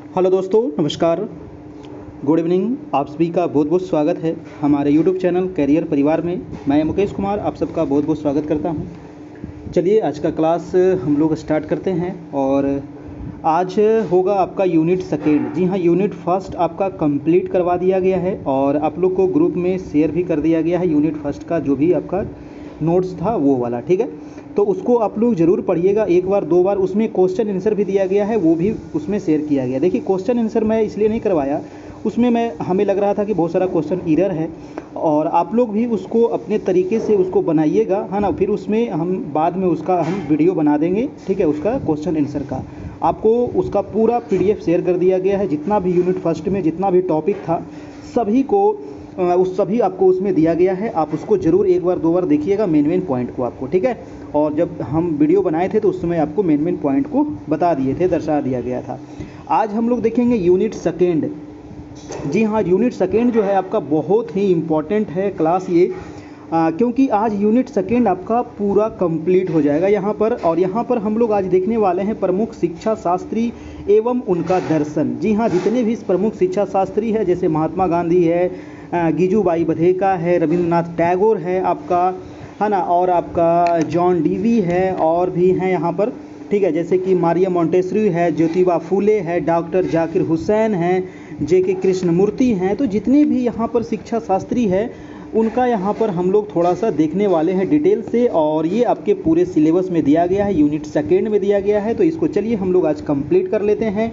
Hello दोस्तों, नमस्कार, good evening. आप सभी का बहुत बहुत स्वागत है हमारे यूट्यूब चैनल कैरियर परिवार में। मैं मुकेश कुमार आप सबका बहुत बहुत स्वागत करता हूं। चलिए आज का क्लास हम लोग स्टार्ट करते हैं और आज होगा आपका यूनिट सेकेंड। जी हाँ, यूनिट फर्स्ट आपका कंप्लीट करवा दिया गया है और आप लोग को ग्रुप में शेयर भी कर दिया गया है यूनिट फर्स्ट का जो भी आपका नोट्स था वो वाला, ठीक है। तो उसको आप लोग ज़रूर पढ़िएगा एक बार दो बार। उसमें क्वेश्चन आंसर भी दिया गया है, वो भी उसमें शेयर किया गया। देखिए क्वेश्चन आंसर मैं इसलिए नहीं करवाया, उसमें हमें लग रहा था कि बहुत सारा क्वेश्चन एरर है और आप लोग भी उसको अपने तरीके से उसको बनाइएगा, है ना। फिर उसमें हम बाद में उसका हम वीडियो बना देंगे, ठीक है। उसका क्वेश्चन आंसर का आपको उसका पूरा PDF शेयर कर दिया गया है। जितना भी यूनिट फर्स्ट में जितना भी टॉपिक था सभी को उस सभी आपको उसमें दिया गया है। आप उसको ज़रूर एक बार दो बार देखिएगा मेन पॉइंट को आपको, ठीक है। और जब हम वीडियो बनाए थे तो उस समय आपको मेन पॉइंट को बता दिए थे, दर्शा दिया गया था। आज हम लोग देखेंगे यूनिट सेकेंड। जी हाँ, यूनिट सेकेंड जो है आपका बहुत ही इम्पॉर्टेंट है क्लास ये, क्योंकि आज यूनिट सेकेंड आपका पूरा कंप्लीट हो जाएगा यहाँ पर। और यहाँ पर हम लोग आज देखने वाले हैं प्रमुख शिक्षा शास्त्री एवं उनका दर्शन। जी हाँ, जितने भी प्रमुख शिक्षा शास्त्री है जैसे महात्मा गांधी है, गिजुबाई बधेका है, रविंद्रनाथ टैगोर है आपका, है ना, और आपका जॉन डीवी है और भी हैं यहाँ पर, ठीक है। जैसे कि मारिया मोंटेसरी है, ज्योतिबा फूले है, डॉक्टर जाकिर हुसैन हैं, JK कृष्णमूर्ति हैं। तो जितने भी यहाँ पर शिक्षा शास्त्री है उनका यहाँ पर हम लोग थोड़ा सा देखने वाले हैं डिटेल से। और ये आपके पूरे सिलेबस में दिया गया है, यूनिट सेकेंड में दिया गया है। तो इसको चलिए हम लोग आज कंप्लीट कर लेते हैं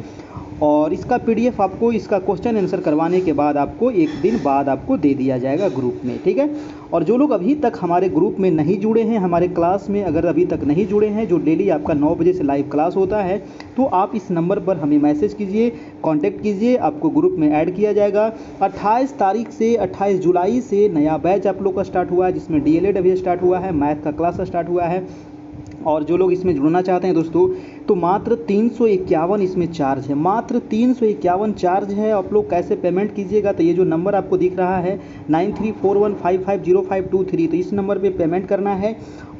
और इसका PDF आपको इसका क्वेश्चन आंसर करवाने के बाद आपको एक दिन बाद आपको दे दिया जाएगा ग्रुप में, ठीक है। और जो लोग अभी तक हमारे ग्रुप में नहीं जुड़े हैं, हमारे क्लास में अगर अभी तक नहीं जुड़े हैं, जो डेली आपका 9 बजे से लाइव क्लास होता है, तो आप इस नंबर पर हमें मैसेज कीजिए, कांटेक्ट कीजिए, आपको ग्रुप में ऐड किया जाएगा। 28 तारीख से 28 जुलाई से नया बैच आप लोग का स्टार्ट हुआ है, जिसमें DLED अभी स्टार्ट हुआ है, मैथ का क्लास स्टार्ट हुआ है। और जो लोग इसमें जुड़ना चाहते हैं दोस्तों, तो मात्र 351 इसमें चार्ज है, मात्र 351 चार्ज है। आप लोग कैसे पेमेंट कीजिएगा, तो ये जो नंबर आपको दिख रहा है 9341550523, तो इस नंबर पे पेमेंट करना है।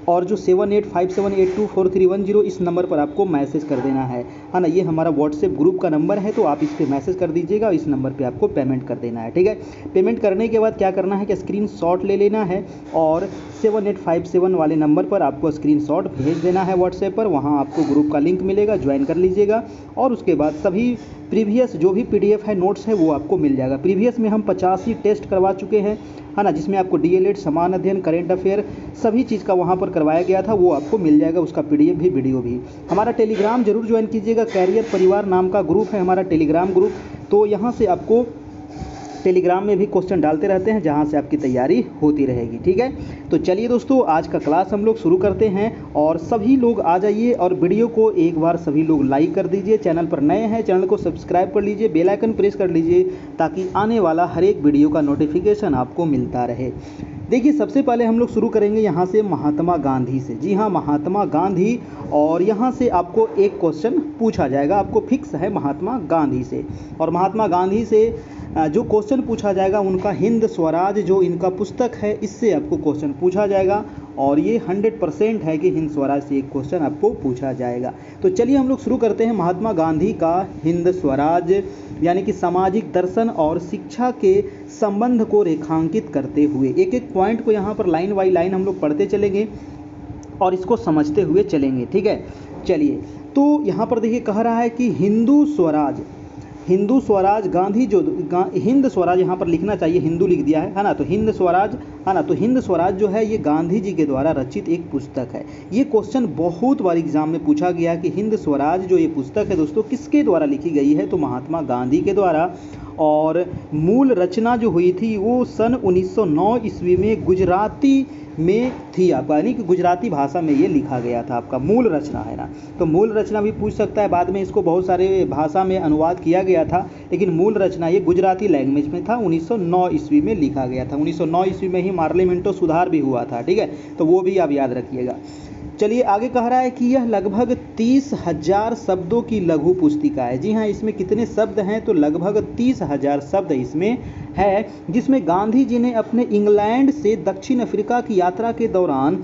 और जो 7857824310 इस नंबर पर आपको मैसेज कर देना है ना। ये हमारा व्हाट्सएप ग्रुप का नंबर है, तो आप इस पर मैसेज कर दीजिएगा, इस नंबर पे आपको पेमेंट कर देना है, ठीक है। पेमेंट करने के बाद क्या करना है कि स्क्रीनशॉट ले लेना है और 7857 वाले नंबर पर आपको स्क्रीनशॉट भेज देना है व्हाट्सएप पर। वहाँ आपको ग्रुप का लिंक मिलेगा, ज्वाइन कर लीजिएगा। और उसके बाद सभी प्रीवियस जो भी PDF है, नोट्स है, वो आपको मिल जाएगा। प्रीवियस में हम 85 टेस्ट करवा चुके हैं, है ना, जिसमें आपको DLED, समान अध्ययन, करेंट अफेयर सभी चीज़ का वहाँ पर करवाया गया था, वो आपको मिल जाएगा, उसका PDF भी वीडियो भी। हमारा टेलीग्राम जरूर ज्वाइन कीजिएगा, कैरियर परिवार नाम का ग्रुप है हमारा टेलीग्राम ग्रुप। तो यहाँ से आपको टेलीग्राम में भी क्वेश्चन डालते रहते हैं, जहाँ से आपकी तैयारी होती रहेगी, ठीक है। तो चलिए दोस्तों, आज का क्लास हम लोग शुरू करते हैं और सभी लोग आ जाइए और वीडियो को एक बार सभी लोग लाइक कर दीजिए। चैनल पर नए हैं, चैनल को सब्सक्राइब कर लीजिए, बेल आइकन प्रेस कर लीजिए, ताकि आने वाला हर एक वीडियो का नोटिफिकेशन आपको मिलता रहे। देखिए सबसे पहले हम लोग शुरू करेंगे यहाँ से महात्मा गांधी से। जी हाँ, महात्मा गांधी। और यहाँ से आपको एक क्वेश्चन पूछा जाएगा, आपको फिक्स है महात्मा गांधी से। और महात्मा गांधी से जो क्वेश्चन पूछा जाएगा उनका हिंद स्वराज जो इनका पुस्तक है, इससे आपको क्वेश्चन पूछा जाएगा। और ये 100% है कि हिंद स्वराज से एक क्वेश्चन आपको पूछा जाएगा। तो चलिए हम लोग शुरू करते हैं महात्मा गांधी का हिंद स्वराज, यानी कि सामाजिक दर्शन और शिक्षा के संबंध को रेखांकित करते हुए। एक एक पॉइंट को यहाँ पर लाइन बाई लाइन हम लोग पढ़ते चलेंगे और इसको समझते हुए चलेंगे, ठीक है। चलिए, तो यहाँ पर देखिए कह रहा है कि हिंदू स्वराज गांधी जो हिंद स्वराज यहाँ पर लिखना चाहिए, हिंदू लिख दिया है ना। तो हिंद स्वराज, है ना। तो हिंद स्वराज जो है ये गांधी जी के द्वारा रचित एक पुस्तक है। ये क्वेश्चन बहुत बार एग्जाम में पूछा गया कि हिंद स्वराज जो ये पुस्तक है दोस्तों किसके द्वारा लिखी गई है, तो महात्मा गांधी के द्वारा। और मूल रचना जो हुई थी वो सन 1909 ईस्वी में गुजराती में थी आपका, यानी कि गुजराती भाषा में ये लिखा गया था, आपका मूल रचना है ना। तो मूल रचना भी पूछ सकता है, बाद में इसको बहुत सारे भाषा में अनुवाद किया गया था, लेकिन मूल रचना ये गुजराती लैंग्वेज में था, 1909 ईस्वी में लिखा गया था। 1909 ईस्वी में ही पार्लियामेंटो सुधार भी हुआ था, ठीक है। तो वो भी आप याद रखिएगा। चलिए आगे कह रहा है कि यह लगभग 30,000 शब्दों की लघु पुस्तिका है। जी हाँ, इसमें कितने शब्द हैं, तो लगभग 30,000 शब्द इसमें है, जिसमें गांधी जी ने अपने इंग्लैंड से दक्षिण अफ्रीका की यात्रा के दौरान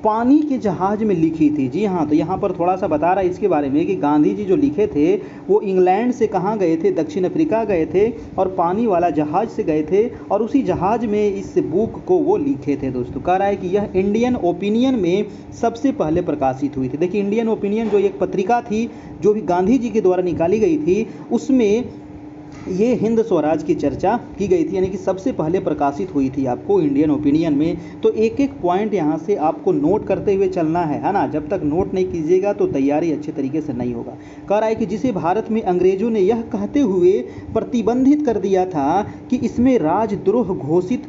पानी के जहाज में लिखी थी। जी हाँ, तो यहाँ पर थोड़ा सा बता रहा है इसके बारे में कि गांधी जी जो लिखे थे वो इंग्लैंड से कहाँ गए थे, दक्षिण अफ्रीका गए थे और पानी वाला जहाज से गए थे और उसी जहाज में इस बुक को वो लिखे थे। दोस्तों कह रहा है कि यह इंडियन ओपिनियन में सबसे पहले प्रकाशित हुई थी। देखिए इंडियन ओपिनियन जो एक पत्रिका थी जो भी गांधी जी के द्वारा निकाली गई थी, उसमें ये हिंद स्वराज की चर्चा की गई थी, यानी कि सबसे पहले प्रकाशित हुई थी आपको इंडियन ओपिनियन में। तो एक एक पॉइंट यहाँ से आपको नोट करते हुए चलना है ना। जब तक नोट नहीं कीजिएगा तो तैयारी अच्छे तरीके से नहीं होगा। कह रहा है कि जिसे भारत में अंग्रेजों ने यह कहते हुए प्रतिबंधित कर दिया था कि इसमें राजद्रोह घोषित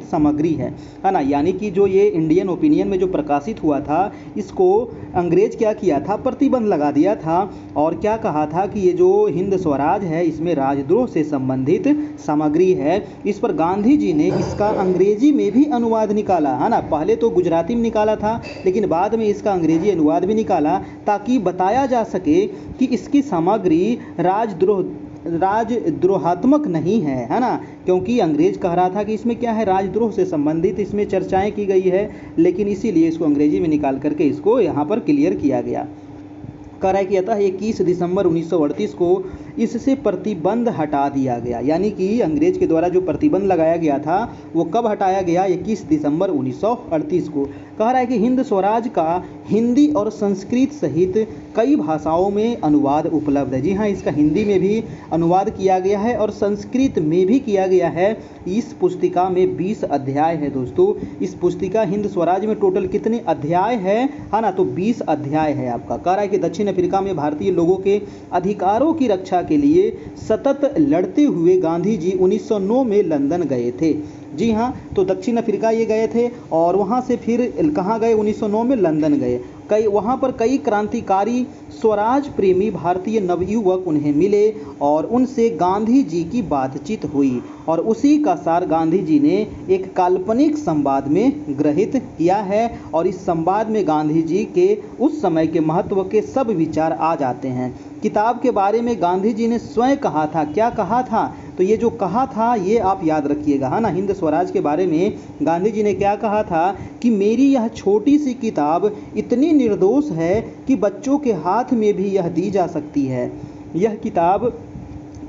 सामग्री है ना। यानी कि जो ये इंडियन ओपिनियन में जो प्रकाशित हुआ था, इसको अंग्रेज क्या किया था, प्रतिबंध लगा दिया था और क्या कहा था कि ये जो हिंद स्वराज है इसमें राजद्रोह से संबंधित सामग्री है। इस पर गांधी जी ने इसका अंग्रेजी में भी अनुवाद निकाला है ना। पहले तो गुजराती में निकाला था लेकिन बाद में इसका अंग्रेजी अनुवाद भी निकाला ताकि बताया जा सके कि इसकी सामग्री राजद्रोहात्मक नहीं है ना। क्योंकि अंग्रेज कह रहा था कि इसमें क्या है, राजद्रोह से संबंधित इसमें चर्चाएं की गई है, लेकिन इसीलिए इसको अंग्रेजी में निकाल करके इसको यहाँ पर क्लियर किया गया। कह रहा है कि अतः 21 दिसंबर 1938 को इससे प्रतिबंध हटा दिया गया। यानी कि अंग्रेज के द्वारा जो प्रतिबंध लगाया गया था वो कब हटाया गया, 21 दिसंबर 1938 को। कह रहा है कि हिंद स्वराज का हिंदी और संस्कृत सहित कई भाषाओं में अनुवाद उपलब्ध है। जी हाँ, इसका हिंदी में भी अनुवाद किया गया है और संस्कृत में भी किया गया है। इस पुस्तिका में 20 अध्याय है। दोस्तों इस पुस्तिका हिंद स्वराज में टोटल कितने अध्याय है ना, तो 20 अध्याय है आपका। कह रहा है कि दक्षिण अफ्रीका में भारतीय लोगों के अधिकारों की रक्षा के लिए सतत लड़ते हुए गांधी जी 1909 में लंदन गए थे। जी हाँ, तो दक्षिण अफ्रीका ये गए थे और वहाँ से फिर कहाँ गए, 1909 में लंदन गए। वहाँ पर कई क्रांतिकारी स्वराज प्रेमी भारतीय नवयुवक उन्हें मिले और उनसे गांधी जी की बातचीत हुई और उसी का सार गांधी जी ने एक काल्पनिक संवाद में ग्रहित किया है और इस संवाद में गांधी जी के उस समय के महत्व के सब विचार आ जाते हैं। किताब के बारे में गांधी जी ने स्वयं कहा था, क्या कहा था, तो ये जो कहा था ये आप याद रखिएगा है ना। हिंद स्वराज के बारे में गांधी जी ने क्या कहा था कि मेरी यह छोटी सी किताब इतनी निर्दोष है कि बच्चों के हाथ में भी यह दी जा सकती है। यह किताब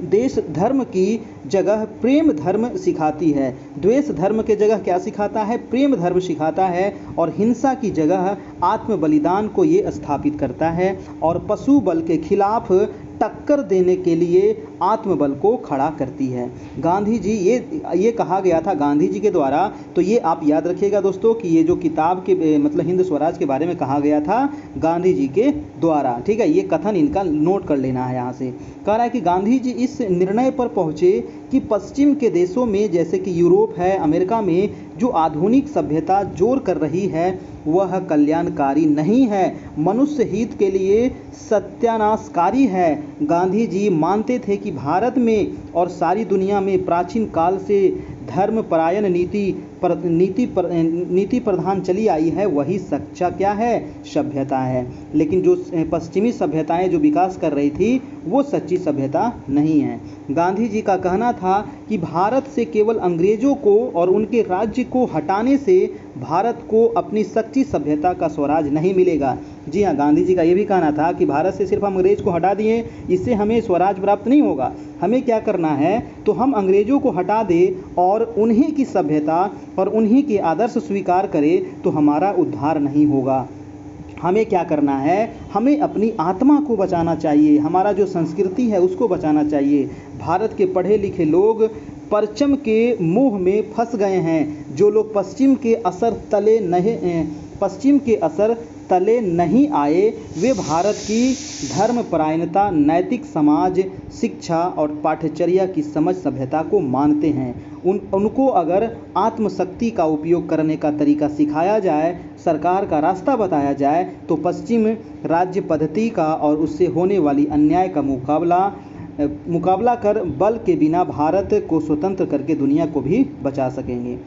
देश धर्म की जगह प्रेम धर्म सिखाती है, द्वेष धर्म के जगह क्या सिखाता है, प्रेम धर्म सिखाता है और हिंसा की जगह आत्म बलिदान को ये स्थापित करता है और पशु बल के खिलाफ टक्कर देने के लिए आत्मबल को खड़ा करती है। गांधी जी ये कहा गया था गांधी जी के द्वारा। तो ये आप याद रखिएगा दोस्तों कि ये जो किताब के मतलब हिंद स्वराज के बारे में कहा गया था गांधी जी के द्वारा। ठीक है, ये कथन इनका नोट कर लेना है यहाँ से। कह रहा है कि गांधी जी इस निर्णय पर पहुँचे कि पश्चिम के देशों में जैसे कि यूरोप है, अमेरिका में जो आधुनिक सभ्यता जोर कर रही है वह कल्याणकारी नहीं है, मनुष्य हित के लिए सत्यानाशकारी है। गांधी जी मानते थे कि भारत में और सारी दुनिया में प्राचीन काल से धर्मपरायण नीति प्रधान चली आई है, वही सच्चा क्या है, सभ्यता है। लेकिन जो पश्चिमी सभ्यताएं जो विकास कर रही थी वो सच्ची सभ्यता नहीं है। गांधी जी का कहना था कि भारत से केवल अंग्रेजों को और उनके राज्य को हटाने से भारत को अपनी सच्ची सभ्यता का स्वराज नहीं मिलेगा। जी हाँ, गांधी जी का ये भी कहना था कि भारत से सिर्फ हम अंग्रेज को हटा दिए इससे हमें स्वराज प्राप्त नहीं होगा। हमें क्या करना है, तो हम अंग्रेजों को हटा दें और उन्हीं की सभ्यता और उन्हीं के आदर्श स्वीकार करें तो हमारा उद्धार नहीं होगा। हमें क्या करना है, हमें अपनी आत्मा को बचाना चाहिए, हमारा जो संस्कृति है उसको बचाना चाहिए। भारत के पढ़े लिखे लोग परचम के मोह में फंस गए हैं। जो लोग पश्चिम के असर तले नहीं आए वे भारत की धर्मपरायणता, नैतिक समाज, शिक्षा और पाठ्यचर्या की समझ सभ्यता को मानते हैं। उनको अगर आत्मशक्ति का उपयोग करने का तरीका सिखाया जाए, सरकार का रास्ता बताया जाए तो पश्चिम राज्य पद्धति का और उससे होने वाली अन्याय का मुकाबला कर बल के बिना भारत को स्वतंत्र करके दुनिया को भी बचा सकेंगे।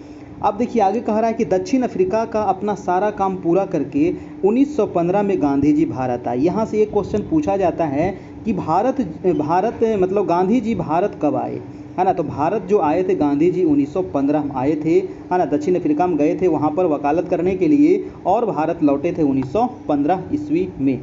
अब देखिए आगे कह रहा है कि दक्षिण अफ्रीका का अपना सारा काम पूरा करके 1915 में गांधी जी भारत आए। यहाँ से एक क्वेश्चन पूछा जाता है कि भारत भारत मतलब गांधी जी भारत कब आए, है ना। तो भारत जो आए थे गांधी जी 1915 में आए थे, है ना। दक्षिण अफ्रीका में गए थे वहाँ पर वकालत करने के लिए, और भारत लौटे थे 1915 ईस्वी में।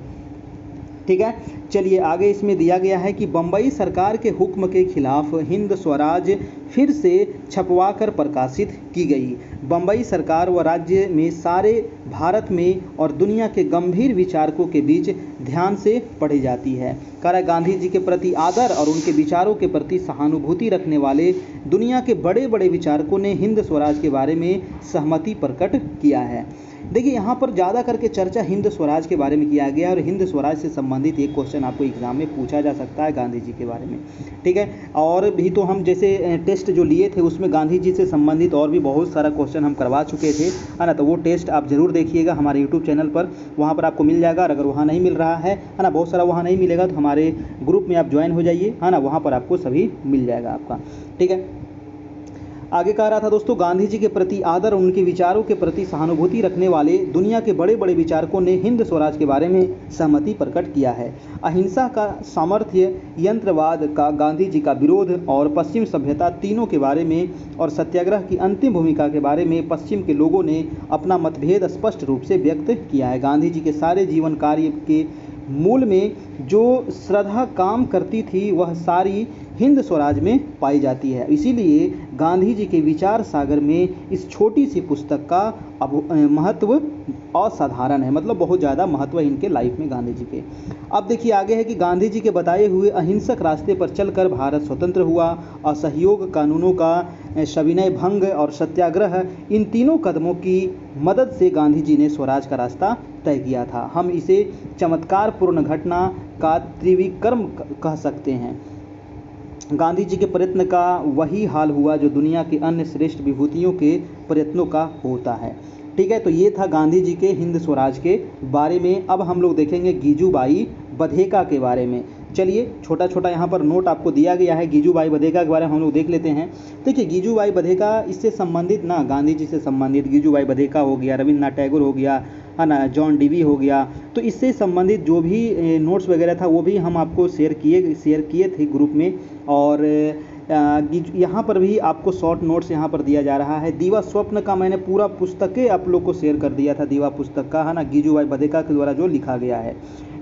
ठीक है, चलिए आगे इसमें दिया गया है कि बम्बई सरकार के हुक्म के खिलाफ हिंद स्वराज फिर से छपवाकर प्रकाशित की गई। बम्बई सरकार व राज्य में सारे भारत में और दुनिया के गंभीर विचारकों के बीच ध्यान से पढ़ी जाती है। कारण गांधी जी के प्रति आदर और उनके विचारों के प्रति सहानुभूति रखने वाले दुनिया के बड़े बड़े विचारकों ने हिंद स्वराज के बारे में सहमति प्रकट किया है। देखिए यहाँ पर ज़्यादा करके चर्चा हिंद स्वराज के बारे में किया गया है, और हिंद स्वराज से संबंधित एक क्वेश्चन आपको एग्जाम में पूछा जा सकता है गांधी जी के बारे में। ठीक है, और भी तो हम जैसे टेस्ट जो लिए थे उसमें गांधी जी से संबंधित और भी बहुत सारा क्वेश्चन हम करवा चुके थे, है ना। तो वो टेस्ट आप जरूर देखिएगा हमारे यूट्यूब चैनल पर, वहाँ पर आपको मिल जाएगा। और अगर वहाँ नहीं मिल रहा है ना, बहुत सारा वहाँ नहीं मिलेगा, तो हमारे ग्रुप में आप ज्वाइन हो जाइए, है ना। वहाँ पर आपको सभी मिल जाएगा आपका। ठीक है, आगे कह रहा था दोस्तों, गांधी जी के प्रति आदर, उनके विचारों के प्रति सहानुभूति रखने वाले दुनिया के बड़े बड़े विचारकों ने हिंद स्वराज के बारे में सहमति प्रकट किया है। अहिंसा का सामर्थ्य, यंत्रवाद का गांधी जी का विरोध और पश्चिम सभ्यता, तीनों के बारे में और सत्याग्रह की अंतिम भूमिका के बारे में पश्चिम के लोगों ने अपना मतभेद स्पष्ट रूप से व्यक्त किया है। गांधी जी के सारे जीवन कार्य के मूल में जो श्रद्धा काम करती थी वह सारी हिंद स्वराज में पाई जाती है। इसीलिए गांधी जी के विचार सागर में इस छोटी सी पुस्तक का महत्व असाधारण है, मतलब बहुत ज़्यादा महत्व है इनके लाइफ में गांधी जी के। अब देखिए आगे है कि गांधी जी के बताए हुए अहिंसक रास्ते पर चलकर भारत स्वतंत्र हुआ। असहयोग, कानूनों का सविनय भंग और सत्याग्रह, इन तीनों कदमों की मदद से गांधी जी ने स्वराज का रास्ता तय किया था। हम इसे चमत्कारपूर्ण घटना का त्रिविक्रम कह सकते हैं। गांधी जी के प्रयत्न का वही हाल हुआ जो दुनिया के अन्य श्रेष्ठ विभूतियों के प्रयत्नों का होता है। ठीक है, तो ये था गांधी जी के हिंद स्वराज के बारे में। अब हम लोग देखेंगे गीजूबाई बधेका के बारे में। चलिए छोटा छोटा यहाँ पर नोट आपको दिया गया है, गीजूबाई बधेका के बारे में हम लोग देख लेते हैं। देखिए गीजूबाई बधेका इससे संबंधित ना, गांधी जी से संबंधित गीजूबाई बधेका हो गया, रविन्द्रनाथ टैगोर हो गया, है ना, जॉन डीवी हो गया। तो इससे संबंधित जो भी नोट्स वगैरह था वो भी हम आपको शेयर किए थे ग्रुप में। और यहाँ पर भी आपको शॉर्ट नोट्स यहाँ पर दिया जा रहा है। दीवा स्वप्न का मैंने पूरा पुस्तकें आप लोग को शेयर कर दिया था, दीवा पुस्तक का, है ना, गीजूबाई बधेका के द्वारा जो लिखा गया है।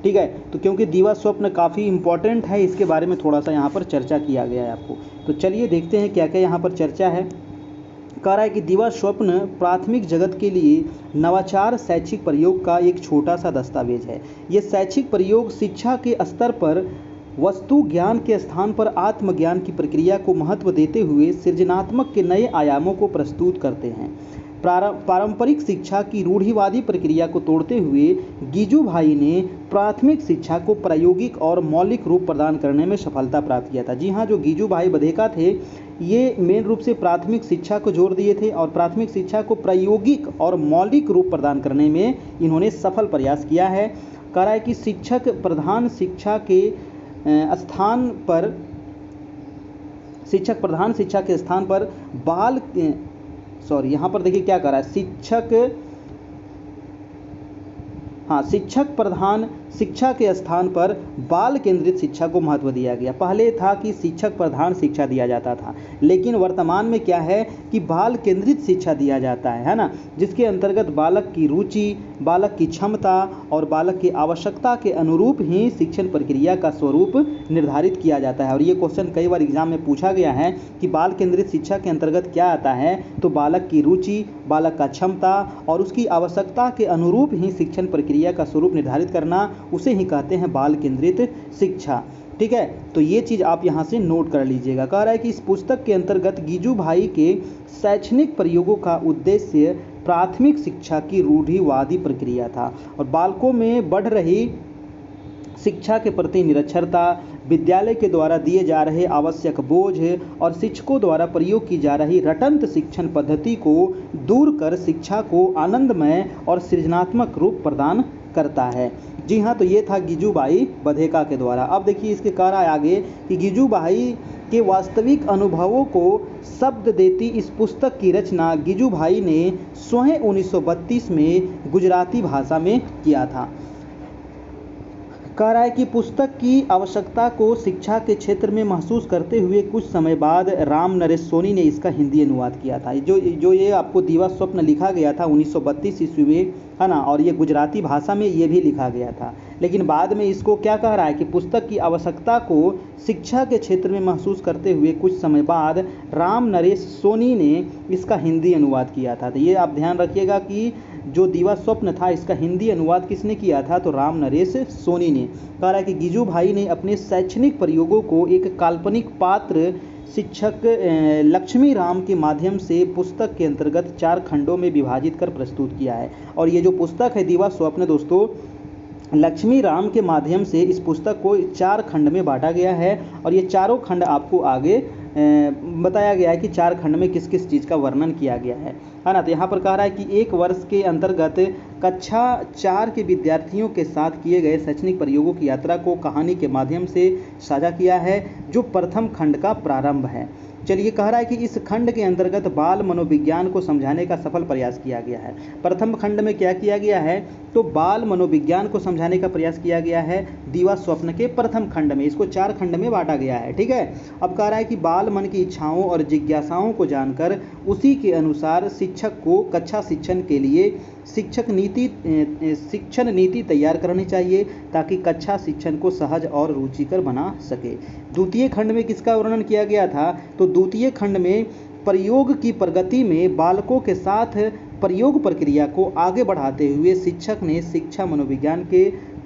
ठीक है, तो क्योंकि दीवा स्वप्न काफ़ी इंपॉर्टेंट है, इसके बारे में थोड़ा सा यहाँ पर चर्चा किया गया है आपको। तो चलिए देखते हैं क्या क्या यहाँ पर चर्चा है। कह रहा है कि दीवा स्वप्न प्राथमिक जगत के लिए नवाचार शैक्षिक प्रयोग का एक छोटा सा दस्तावेज है। ये शैक्षिक प्रयोग शिक्षा के स्तर पर वस्तु ज्ञान के स्थान पर आत्मज्ञान की प्रक्रिया को महत्व देते हुए सृजनात्मक के नए आयामों को प्रस्तुत करते हैं। पारंपरिक शिक्षा की रूढ़िवादी प्रक्रिया को तोड़ते हुए गीजूभाई ने प्राथमिक शिक्षा को प्रायोगिक और मौलिक रूप प्रदान करने में सफलता प्राप्त किया था। जी हाँ, जो गीजूभाई बधेका थे ये मेन रूप से प्राथमिक शिक्षा को जोर दिए थे और प्राथमिक शिक्षा को प्रायोगिक और मौलिक रूप प्रदान करने में इन्होंने सफल प्रयास किया है। कह रहा है कि शिक्षक प्रधान शिक्षा के स्थान पर यहाँ पर देखिए क्या कर रहा है, शिक्षक प्रधान शिक्षा के स्थान पर बाल केंद्रित शिक्षा को महत्व दिया गया। पहले था कि शिक्षक प्रधान शिक्षा दिया जाता था, लेकिन वर्तमान में क्या है कि बाल केंद्रित शिक्षा दिया जाता है ना, जिसके अंतर्गत बालक की रुचि, बालक की क्षमता और बालक की आवश्यकता के अनुरूप ही शिक्षण प्रक्रिया का स्वरूप निर्धारित किया जाता है। और ये क्वेश्चन कई बार एग्जाम में पूछा गया है कि बाल केंद्रित शिक्षा के अंतर्गत क्या आता है, तो बालक की रुचि, बालक का क्षमता और उसकी आवश्यकता के अनुरूप ही शिक्षण प्रक्रिया का स्वरूप निर्धारित करना, उसे ही कहते हैं बाल केंद्रित शिक्षा। ठीक है, तो ये चीज़ आप यहाँ से नोट कर लीजिएगा। कह रहा है कि इस पुस्तक के अंतर्गत गीजूभाई के शैक्षणिक प्रयोगों का उद्देश्य प्राथमिक शिक्षा की रूढ़िवादी प्रक्रिया था और बालकों में बढ़ रही शिक्षा के प्रति निरक्षरता, विद्यालय के द्वारा दिए जा रहे आवश्यक बोझ और शिक्षकों द्वारा प्रयोग की जा रही रटंत शिक्षण पद्धति को दूर कर शिक्षा को आनंदमय और सृजनात्मक रूप प्रदान करता है। जी हाँ, तो ये था गीजूबाई बधेका के द्वारा। अब देखिए इसके कह रहा है आगे कि गीजूभाई के वास्तविक अनुभवों को शब्द देती इस पुस्तक की रचना गीजूभाई ने स्वयं 1932 में गुजराती भाषा में किया था। कह रहा है कि पुस्तक की आवश्यकता को शिक्षा के क्षेत्र में महसूस करते हुए कुछ समय बाद राम नरेश सोनी ने इसका हिंदी अनुवाद किया था। जो ये आपको दीवा स्वप्न लिखा गया था 1932 ईस्वी में, है ना, और ये गुजराती भाषा में ये भी लिखा गया था। लेकिन बाद में इसको क्या कह रहा है कि पुस्तक की आवश्यकता को शिक्षा के क्षेत्र में महसूस करते हुए कुछ समय बाद राम नरेश सोनी ने इसका हिंदी अनुवाद किया था। तो ये आप ध्यान रखिएगा कि जो दीवा स्वप्न था इसका हिंदी अनुवाद किसने किया था, तो राम नरेश सोनी ने। कह रहा है कि गिजू भाई ने अपने शैक्षणिक प्रयोगों को एक काल्पनिक पात्र शिक्षक लक्ष्मी राम के माध्यम से पुस्तक के अंतर्गत 4 खंडों में विभाजित कर प्रस्तुत किया है। और ये जो पुस्तक है दीवा स्वप्न दोस्तों, लक्ष्मी राम के माध्यम से इस पुस्तक को 4 खंड में बांटा गया है। और ये चारों खंड आपको आगे बताया गया है कि 4 खंड में किस किस चीज़ का वर्णन किया गया है ना। तो यहाँ पर कह रहा है कि एक वर्ष के अंतर्गत कक्षा 4 के विद्यार्थियों के साथ किए गए शैक्षणिक प्रयोगों की यात्रा को कहानी के माध्यम से साझा किया है, जो प्रथम खंड का प्रारंभ है। चलिए, कह रहा है कि इस खंड के अंतर्गत बाल मनोविज्ञान को समझाने का सफल प्रयास किया गया है। प्रथम खंड में क्या किया गया है, तो बाल मनोविज्ञान को समझाने का प्रयास किया गया है दीवा स्वप्न के प्रथम खंड में। इसको 4 खंड में बांटा गया है, ठीक है। अब कह रहा है कि बाल मन की इच्छाओं और जिज्ञासाओं को जानकर उसी के अनुसार शिक्षक को कक्षा शिक्षण के लिए शिक्षण नीति तैयार करनी चाहिए, ताकि कक्षा शिक्षण को सहज और रुचिकर बना सके। द्वितीय खंड में किसका वर्णन किया गया था, तो द्वितीय खंड में प्रयोग की प्रगति में बालकों के साथ प्रयोग प्रक्रिया को आगे बढ़ाते हुए शिक्षक ने शिक्षा मनोविज्ञान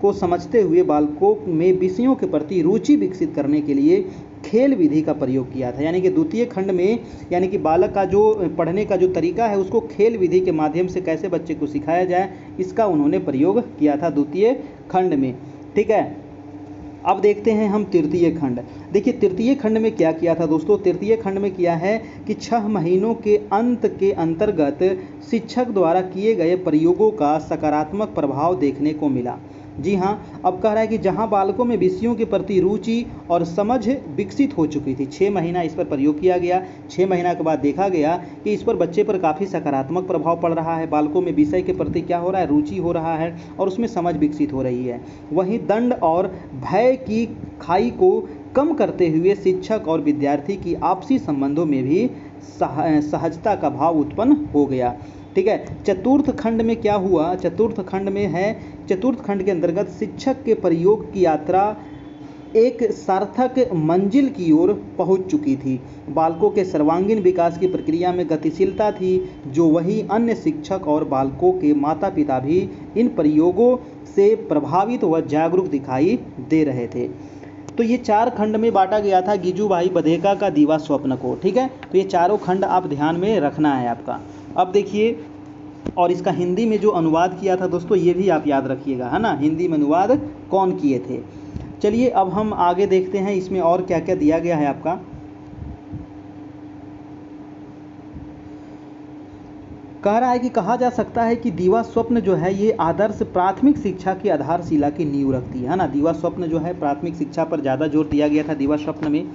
को समझते हुए बालकों में विषयों के प्रति रुचि विकसित करने के लिए खेल विधि का प्रयोग किया था। यानी कि द्वितीय खंड में, यानी कि बालक का जो पढ़ने का जो तरीका है उसको खेल विधि के माध्यम से कैसे बच्चे को सिखाया जाए, इसका उन्होंने प्रयोग किया था द्वितीय खंड में, ठीक है। अब देखते हैं हम तृतीय खंड। देखिए, तृतीय खंड में क्या किया था दोस्तों, तृतीय खंड में किया है कि 6 महीनों के अंत के अंतर्गत शिक्षक द्वारा किए गए प्रयोगों का सकारात्मक प्रभाव देखने को मिला। जी हाँ, अब कह रहा है कि जहाँ बालकों में विषयों के प्रति रुचि और समझ विकसित हो चुकी थी, 6 महीना इस पर प्रयोग किया गया। 6 महीना के बाद देखा गया कि इस पर बच्चे पर काफ़ी सकारात्मक प्रभाव पड़ रहा है, बालकों में विषय के प्रति क्या हो रहा है, रुचि हो रहा है और उसमें समझ विकसित हो रही है। वहीं दंड और भय की खाई को कम करते हुए शिक्षक और विद्यार्थी की आपसी संबंधों में भी सहजता का भाव उत्पन्न हो गया, ठीक है। चतुर्थ खंड में क्या हुआ, चतुर्थ खंड में है, चतुर्थ खंड के अंतर्गत शिक्षक के प्रयोग की यात्रा एक सार्थक मंजिल की ओर पहुंच चुकी थी। बालकों के सर्वांगीण विकास की प्रक्रिया में गतिशीलता थी, जो वही अन्य शिक्षक और बालकों के माता पिता भी इन प्रयोगों से प्रभावित व जागरूक दिखाई दे रहे थे। तो ये 4 खंड में बांटा गया था गिजू भाई बधेका का दीवा स्वप्न को, ठीक है। तो ये चारों खंड आप ध्यान में रखना है आपका। अब देखिए, और इसका हिंदी में जो अनुवाद किया था दोस्तों, ये भी आप याद रखिएगा, है ना, हिंदी में अनुवाद कौन किए थे। चलिए, अब हम आगे देखते हैं इसमें और क्या क्या दिया गया है आपका। कह रहा है कि कहा जा सकता है कि दीवा स्वप्न जो है ये आदर्श प्राथमिक शिक्षा की आधारशिला की नींव रखती है ना। दीवा स्वप्न जो है प्राथमिक शिक्षा पर ज़्यादा जोर दिया गया था दीवा स्वप्न में,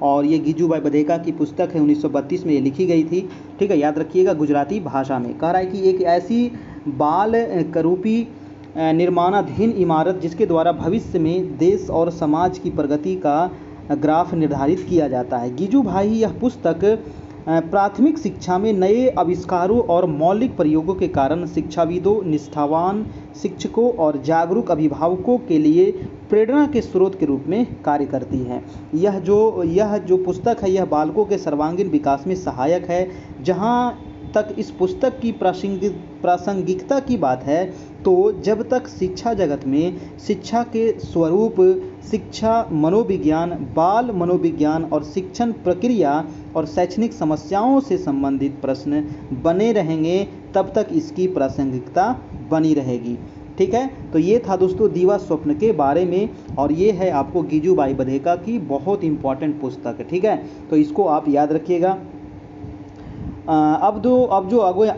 और ये गिजू भाई बधेका की पुस्तक है, 1932 में ये लिखी गई थी, ठीक है, याद रखिएगा, गुजराती भाषा में। कह रहा है कि एक ऐसी बाल करूपी निर्माणाधीन इमारत जिसके द्वारा भविष्य में देश और समाज की प्रगति का ग्राफ निर्धारित किया जाता है। गिजू भाई यह पुस्तक प्राथमिक शिक्षा में नए आविष्कारों और मौलिक प्रयोगों के कारण शिक्षाविदों, निष्ठावान शिक्षकों और जागरूक अभिभावकों के लिए प्रेरणा के स्रोत के रूप में कार्य करती है। यह जो पुस्तक है यह बालकों के सर्वांगीण विकास में सहायक है। जहाँ तक इस पुस्तक की प्रासंगिकता की बात है, तो जब तक शिक्षा जगत में शिक्षा के स्वरूप, शिक्षा मनोविज्ञान, बाल मनोविज्ञान और शिक्षण प्रक्रिया और शैक्षणिक समस्याओं से संबंधित प्रश्न बने रहेंगे, तब तक इसकी प्रासंगिकता बनी रहेगी, ठीक है। तो ये था दोस्तों दीवा स्वप्न के बारे में, और ये है आपको गिजू भाई बधेका की बहुत इंपॉर्टेंट पुस्तक है, ठीक है। तो इसको आप याद रखिएगा। अब जो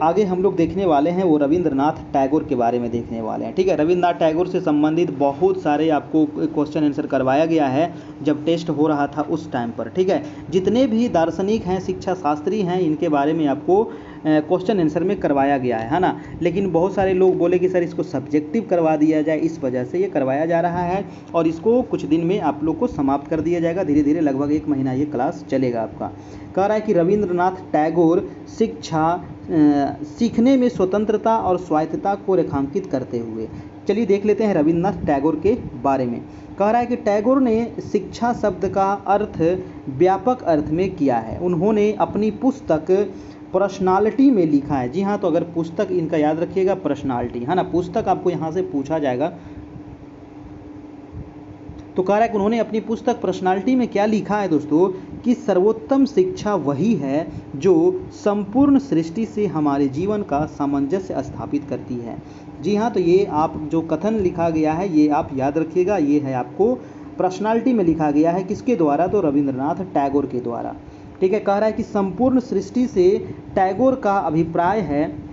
आगे हम लोग देखने वाले हैं वो रविंद्रनाथ टैगोर के बारे में देखने वाले हैं, ठीक है। रविंद्रनाथ टैगोर से संबंधित बहुत सारे आपको क्वेश्चन आंसर करवाया गया है जब टेस्ट हो रहा था उस टाइम पर, ठीक है। जितने भी दार्शनिक हैं, शिक्षा शास्त्री हैं, इनके बारे में आपको क्वेश्चन आंसर में करवाया गया है ना। लेकिन बहुत सारे लोग बोले कि सर इसको सब्जेक्टिव करवा दिया जाए, इस वजह से ये करवाया जा रहा है और इसको कुछ दिन में आप लोग को समाप्त कर दिया जाएगा। धीरे धीरे लगभग 1 महीना ये क्लास चलेगा आपका। कह रहा है कि रविंद्रनाथ टैगोर सीखने में स्वतंत्रता और स्वायत्तता को रेखांकित करते हुए। चलिए देख लेते हैं रविंद्रनाथ टैगोर के बारे में। कह रहा है कि टैगोर ने शिक्षा शब्द का अर्थ व्यापक अर्थ में किया है। उन्होंने अपनी पुस्तक पर्सनालिटी में लिखा है। जी हाँ, तो अगर पुस्तक इनका याद रखिएगा पर्सनालिटी, है ना, पुस्तक आपको यहाँ से पूछा जाएगा। तो कह रहा है कि उन्होंने अपनी पुस्तक पर्सनालिटी में क्या लिखा है दोस्तों, कि सर्वोत्तम शिक्षा वही है जो संपूर्ण सृष्टि से हमारे जीवन का सामंजस्य स्थापित करती है। जी हाँ, तो ये आप जो कथन लिखा गया है ये आप याद रखिएगा। ये है आपको पर्सनालिटी में लिखा गया है, किसके द्वारा, तो रविंद्रनाथ टैगोर के द्वारा। ठीक है, कह रहा है कि संपूर्ण सृष्टि से टैगोर का अभिप्राय है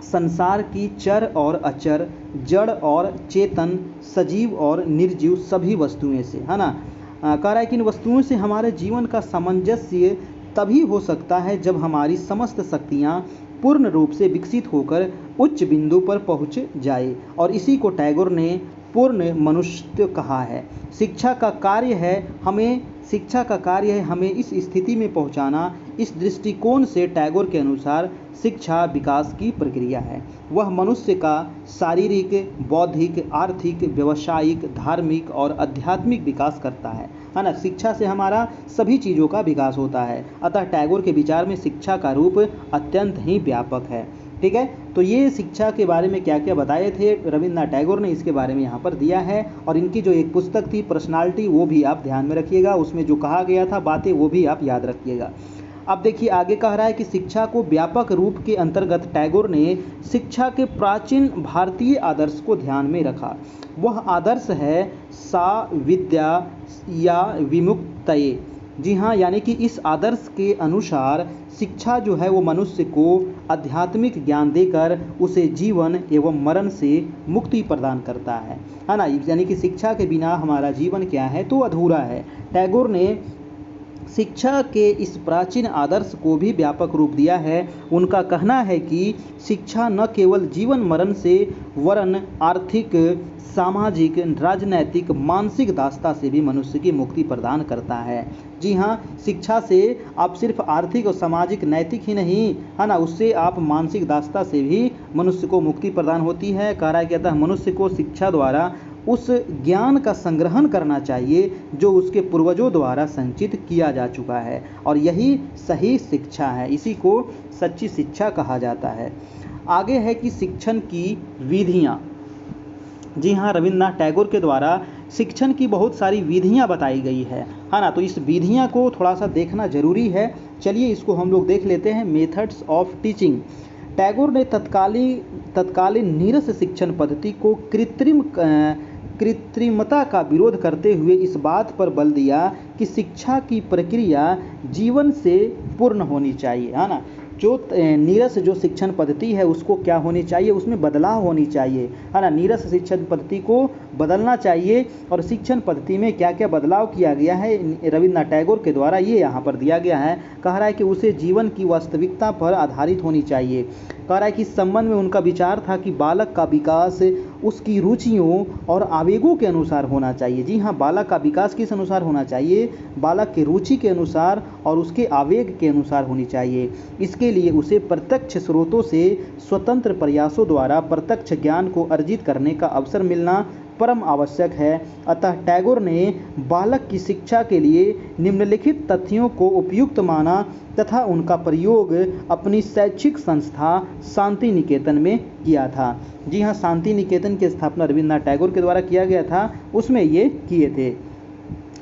संसार की चर और अचर, जड़ और चेतन, सजीव और निर्जीव सभी वस्तुएं से, है ना। कह रहा है कि इन वस्तुओं से हमारे जीवन का सामंजस्य तभी हो सकता है जब हमारी समस्त शक्तियाँ पूर्ण रूप से विकसित होकर उच्च बिंदु पर पहुँच जाए, और इसी को टैगोर ने पूर्ण मनुष्य कहा है। शिक्षा का कार्य है हमें इस स्थिति में पहुंचाना। इस दृष्टिकोण से टैगोर के अनुसार शिक्षा विकास की प्रक्रिया है। वह मनुष्य का शारीरिक, बौद्धिक, आर्थिक, व्यावसायिक, धार्मिक और आध्यात्मिक विकास करता है ना। शिक्षा से हमारा सभी चीज़ों का विकास होता है। अतः टैगोर के विचार में शिक्षा का रूप अत्यंत ही व्यापक है। ठीक है, तो ये शिक्षा के बारे में क्या क्या बताए थे रविंद्रनाथ टैगोर ने, इसके बारे में यहाँ पर दिया है। और इनकी जो एक पुस्तक थी पर्सनालिटी, वो भी आप ध्यान में रखिएगा, उसमें जो कहा गया था बातें वो भी आप याद रखिएगा। अब देखिए आगे कह रहा है कि शिक्षा को व्यापक रूप के अंतर्गत टैगोर ने शिक्षा के प्राचीन भारतीय आदर्श को ध्यान में रखा। वह आदर्श है सा विद्या या विमुक्तये। जी हाँ, यानी कि इस आदर्श के अनुसार शिक्षा जो है वो मनुष्य को आध्यात्मिक ज्ञान देकर उसे जीवन एवं मरण से मुक्ति प्रदान करता है ना। यानी कि शिक्षा के बिना हमारा जीवन क्या है, तो अधूरा है। टैगोर ने शिक्षा के इस प्राचीन आदर्श को भी व्यापक रूप दिया है। उनका कहना है कि शिक्षा न केवल जीवन मरण से वरन आर्थिक, सामाजिक, राजनैतिक, मानसिक दासता से भी मनुष्य की मुक्ति प्रदान करता है। जी हाँ, शिक्षा से आप सिर्फ आर्थिक और सामाजिक, नैतिक ही नहीं, है ना, उससे आप मानसिक दासता से भी मनुष्य को मुक्ति प्रदान होती है। कह रहा है कि अतः मनुष्य को शिक्षा द्वारा उस ज्ञान का संग्रहण करना चाहिए जो उसके पूर्वजों द्वारा संचित किया जा चुका है, और यही सही शिक्षा है। इसी को सच्ची शिक्षा कहा जाता है। आगे है कि शिक्षण की विधियाँ। जी हाँ, रविंद्रनाथ टैगोर के द्वारा शिक्षण की बहुत सारी विधियाँ बताई गई है ना। तो इस विधियाँ को थोड़ा सा देखना जरूरी है। चलिए इसको हम लोग देख लेते हैं। Methods of teaching. टैगोर ने तत्कालीन नीरस शिक्षण पद्धति को कृत्रिमता का विरोध करते हुए इस बात पर बल दिया कि शिक्षा की प्रक्रिया जीवन से पूर्ण होनी चाहिए, है ना। जो नीरस जो शिक्षण पद्धति है उसको क्या होनी चाहिए, उसमें बदलाव होनी चाहिए, है ना। नीरस शिक्षण पद्धति को बदलना चाहिए। और शिक्षण पद्धति में क्या क्या बदलाव किया गया है रविंद्रनाथ टैगोर के द्वारा, ये यहाँ पर दिया गया है। कह रहा है कि उसे जीवन की वास्तविकता पर आधारित होनी चाहिए। कह रहा है कि इस संबंध में उनका विचार था कि बालक का विकास उसकी रुचियों और आवेगों के अनुसार होना चाहिए। जी हाँ, बालक का विकास किस अनुसार होना चाहिए, बालक की रुचि के अनुसार और उसके आवेग के अनुसार होनी चाहिए। इसके लिए उसे प्रत्यक्ष स्रोतों से स्वतंत्र प्रयासों द्वारा प्रत्यक्ष ज्ञान को अर्जित करने का अवसर मिलना परम आवश्यक है। अतः टैगोर ने बालक की शिक्षा के लिए निम्नलिखित तथ्यों को उपयुक्त माना तथा उनका प्रयोग अपनी शैक्षिक संस्था शांति निकेतन में किया था। जी हाँ, शांति निकेतन की स्थापना रविंद्रनाथ टैगोर के द्वारा किया गया था, उसमें ये किए थे।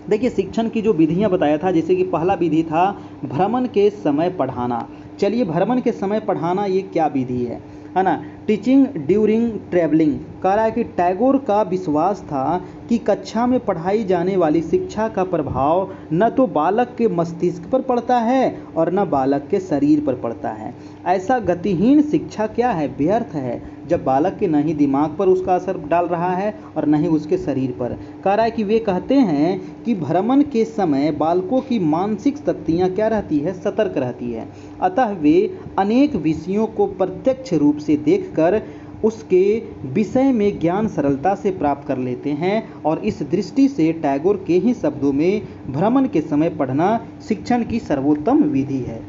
देखिए शिक्षण की जो विधियाँ बताया था, जैसे कि पहला विधि था भ्रमण के समय पढ़ाना। चलिए भ्रमण के समय पढ़ाना ये क्या विधि है ना। Teaching during travelling. कह रहा है कि टैगोर का विश्वास था कि कक्षा में पढ़ाई जाने वाली शिक्षा का प्रभाव न तो बालक के मस्तिष्क पर पड़ता है और न बालक के शरीर पर पड़ता है। ऐसा गतिहीन शिक्षा क्या है, व्यर्थ है। जब बालक के न ही दिमाग पर उसका असर डाल रहा है और न ही उसके शरीर पर। कह रहा है कि वे कहते हैं कि भ्रमण के समय बालकों की मानसिक शक्तियाँ क्या रहती है, सतर्क रहती है, अतः वे अनेक विषयों को प्रत्यक्ष रूप से देखकर उसके विषय में ज्ञान सरलता से प्राप्त कर लेते हैं। और इस दृष्टि से टैगोर के ही शब्दों में भ्रमण के समय पढ़ना शिक्षण की सर्वोत्तम विधि है।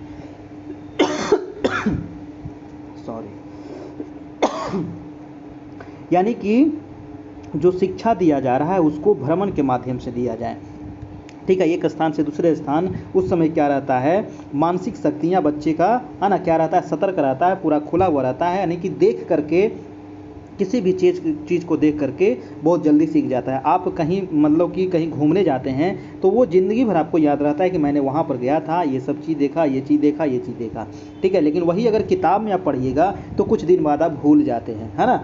सॉरी यानी कि जो शिक्षा दिया जा रहा है उसको भ्रमण के माध्यम से दिया जाए। ठीक है, एक स्थान से दूसरे स्थान उस समय क्या रहता है, मानसिक शक्तियाँ बच्चे का है ना क्या रहता है, सतर्क रहता है, पूरा खुला हुआ रहता है, यानी कि देख करके किसी भी चीज़ को देख करके बहुत जल्दी सीख जाता है। आप कहीं मतलब कि कहीं घूमने जाते हैं तो वो ज़िंदगी भर आपको याद रहता है कि मैंने वहाँ पर गया था, ये सब चीज़ देखा, ये चीज़ देखा, ये चीज़ देखा। ठीक है, लेकिन वही अगर किताब में आप पढ़िएगा तो कुछ दिन बाद आप भूल जाते हैं, है ना।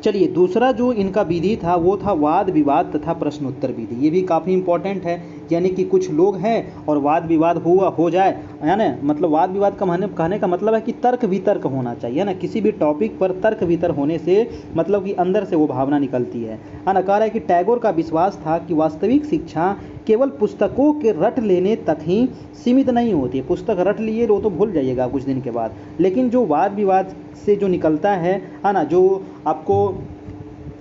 चलिए, दूसरा जो इनका विधि था वो था वाद विवाद तथा प्रश्नोत्तर विधि। ये भी काफ़ी इंपॉर्टेंट है, यानी कि कुछ लोग हैं और वाद विवाद हो जाए, है ना, मतलब वाद विवाद का कहने का मतलब है कि तर्क वितर्क होना चाहिए ना, किसी भी टॉपिक पर तर्क वितर्क होने से मतलब कि अंदर से वो भावना निकलती है ना। कह रहा है कि टैगोर का विश्वास था कि वास्तविक शिक्षा केवल पुस्तकों के रट लेने तक ही सीमित नहीं होती है। पुस्तक रट लिए वो तो भूल जाइएगा कुछ दिन के बाद, लेकिन जो वाद विवाद से जो निकलता है ना, जो आपको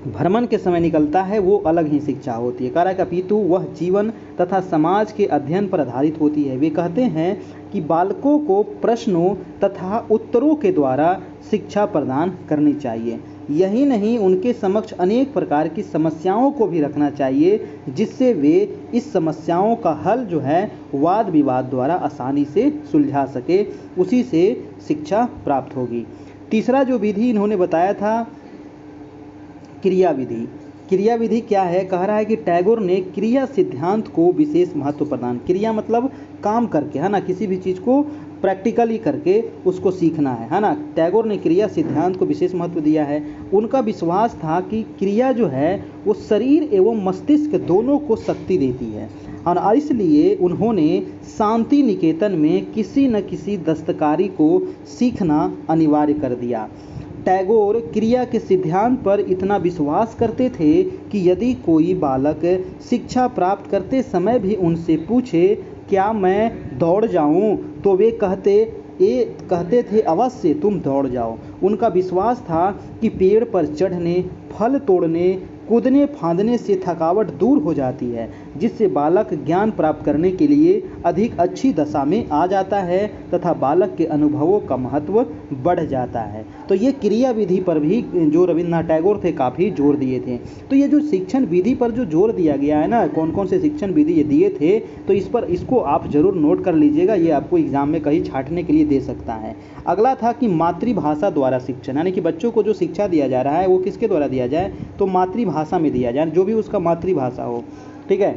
भ्रमण के समय निकलता है वो अलग ही शिक्षा होती है। कह रहा है कि अपितु वह जीवन तथा समाज के अध्ययन पर आधारित होती है। वे कहते हैं कि बालकों को प्रश्नों तथा उत्तरों के द्वारा शिक्षा प्रदान करनी चाहिए। यही नहीं, उनके समक्ष अनेक प्रकार की समस्याओं को भी रखना चाहिए, जिससे वे इस समस्याओं का हल जो है वाद विवाद द्वारा आसानी से सुलझा सके, उसी से शिक्षा प्राप्त होगी। तीसरा जो विधि इन्होंने बताया था क्रिया विधि। क्रिया विधि क्या है, कह रहा है कि टैगोर ने क्रिया सिद्धांत को विशेष महत्व प्रदान। क्रिया मतलब काम करके, है ना, किसी भी चीज़ को प्रैक्टिकली करके उसको सीखना है ना। टैगोर ने क्रिया सिद्धांत को विशेष महत्व दिया है। उनका विश्वास था कि क्रिया जो है वो शरीर एवं मस्तिष्क दोनों को शक्ति देती है, और इसलिए उन्होंने शांति निकेतन में किसी न किसी दस्तकारी को सीखना अनिवार्य कर दिया। टैगोर क्रिया के सिद्धांत पर इतना विश्वास करते थे कि यदि कोई बालक शिक्षा प्राप्त करते समय भी उनसे पूछे क्या मैं दौड़ जाऊं, तो वे कहते थे अवश्य तुम दौड़ जाओ। उनका विश्वास था कि पेड़ पर चढ़ने, फल तोड़ने, कूदने फांदने से थकावट दूर हो जाती है, जिससे बालक ज्ञान प्राप्त करने के लिए अधिक अच्छी दशा में आ जाता है तथा बालक के अनुभवों का महत्व बढ़ जाता है। तो ये क्रिया विधि पर भी जो रविन्द्रनाथ टैगोर थे काफ़ी जोर दिए थे। तो ये जो शिक्षण विधि पर जो जोर दिया गया है ना, कौन कौन से शिक्षण विधि ये दिए थे, तो इसको आप जरूर नोट कर लीजिएगा, ये आपको एग्जाम में कहीं छांटने के लिए दे सकता है। अगला था कि मातृभाषा द्वारा शिक्षण, यानी कि बच्चों को जो शिक्षा दिया जा रहा है वो किसके द्वारा दिया जाए, तो मातृभाषा में दिया जाए, जो भी उसका मातृभाषा हो। ठीक है,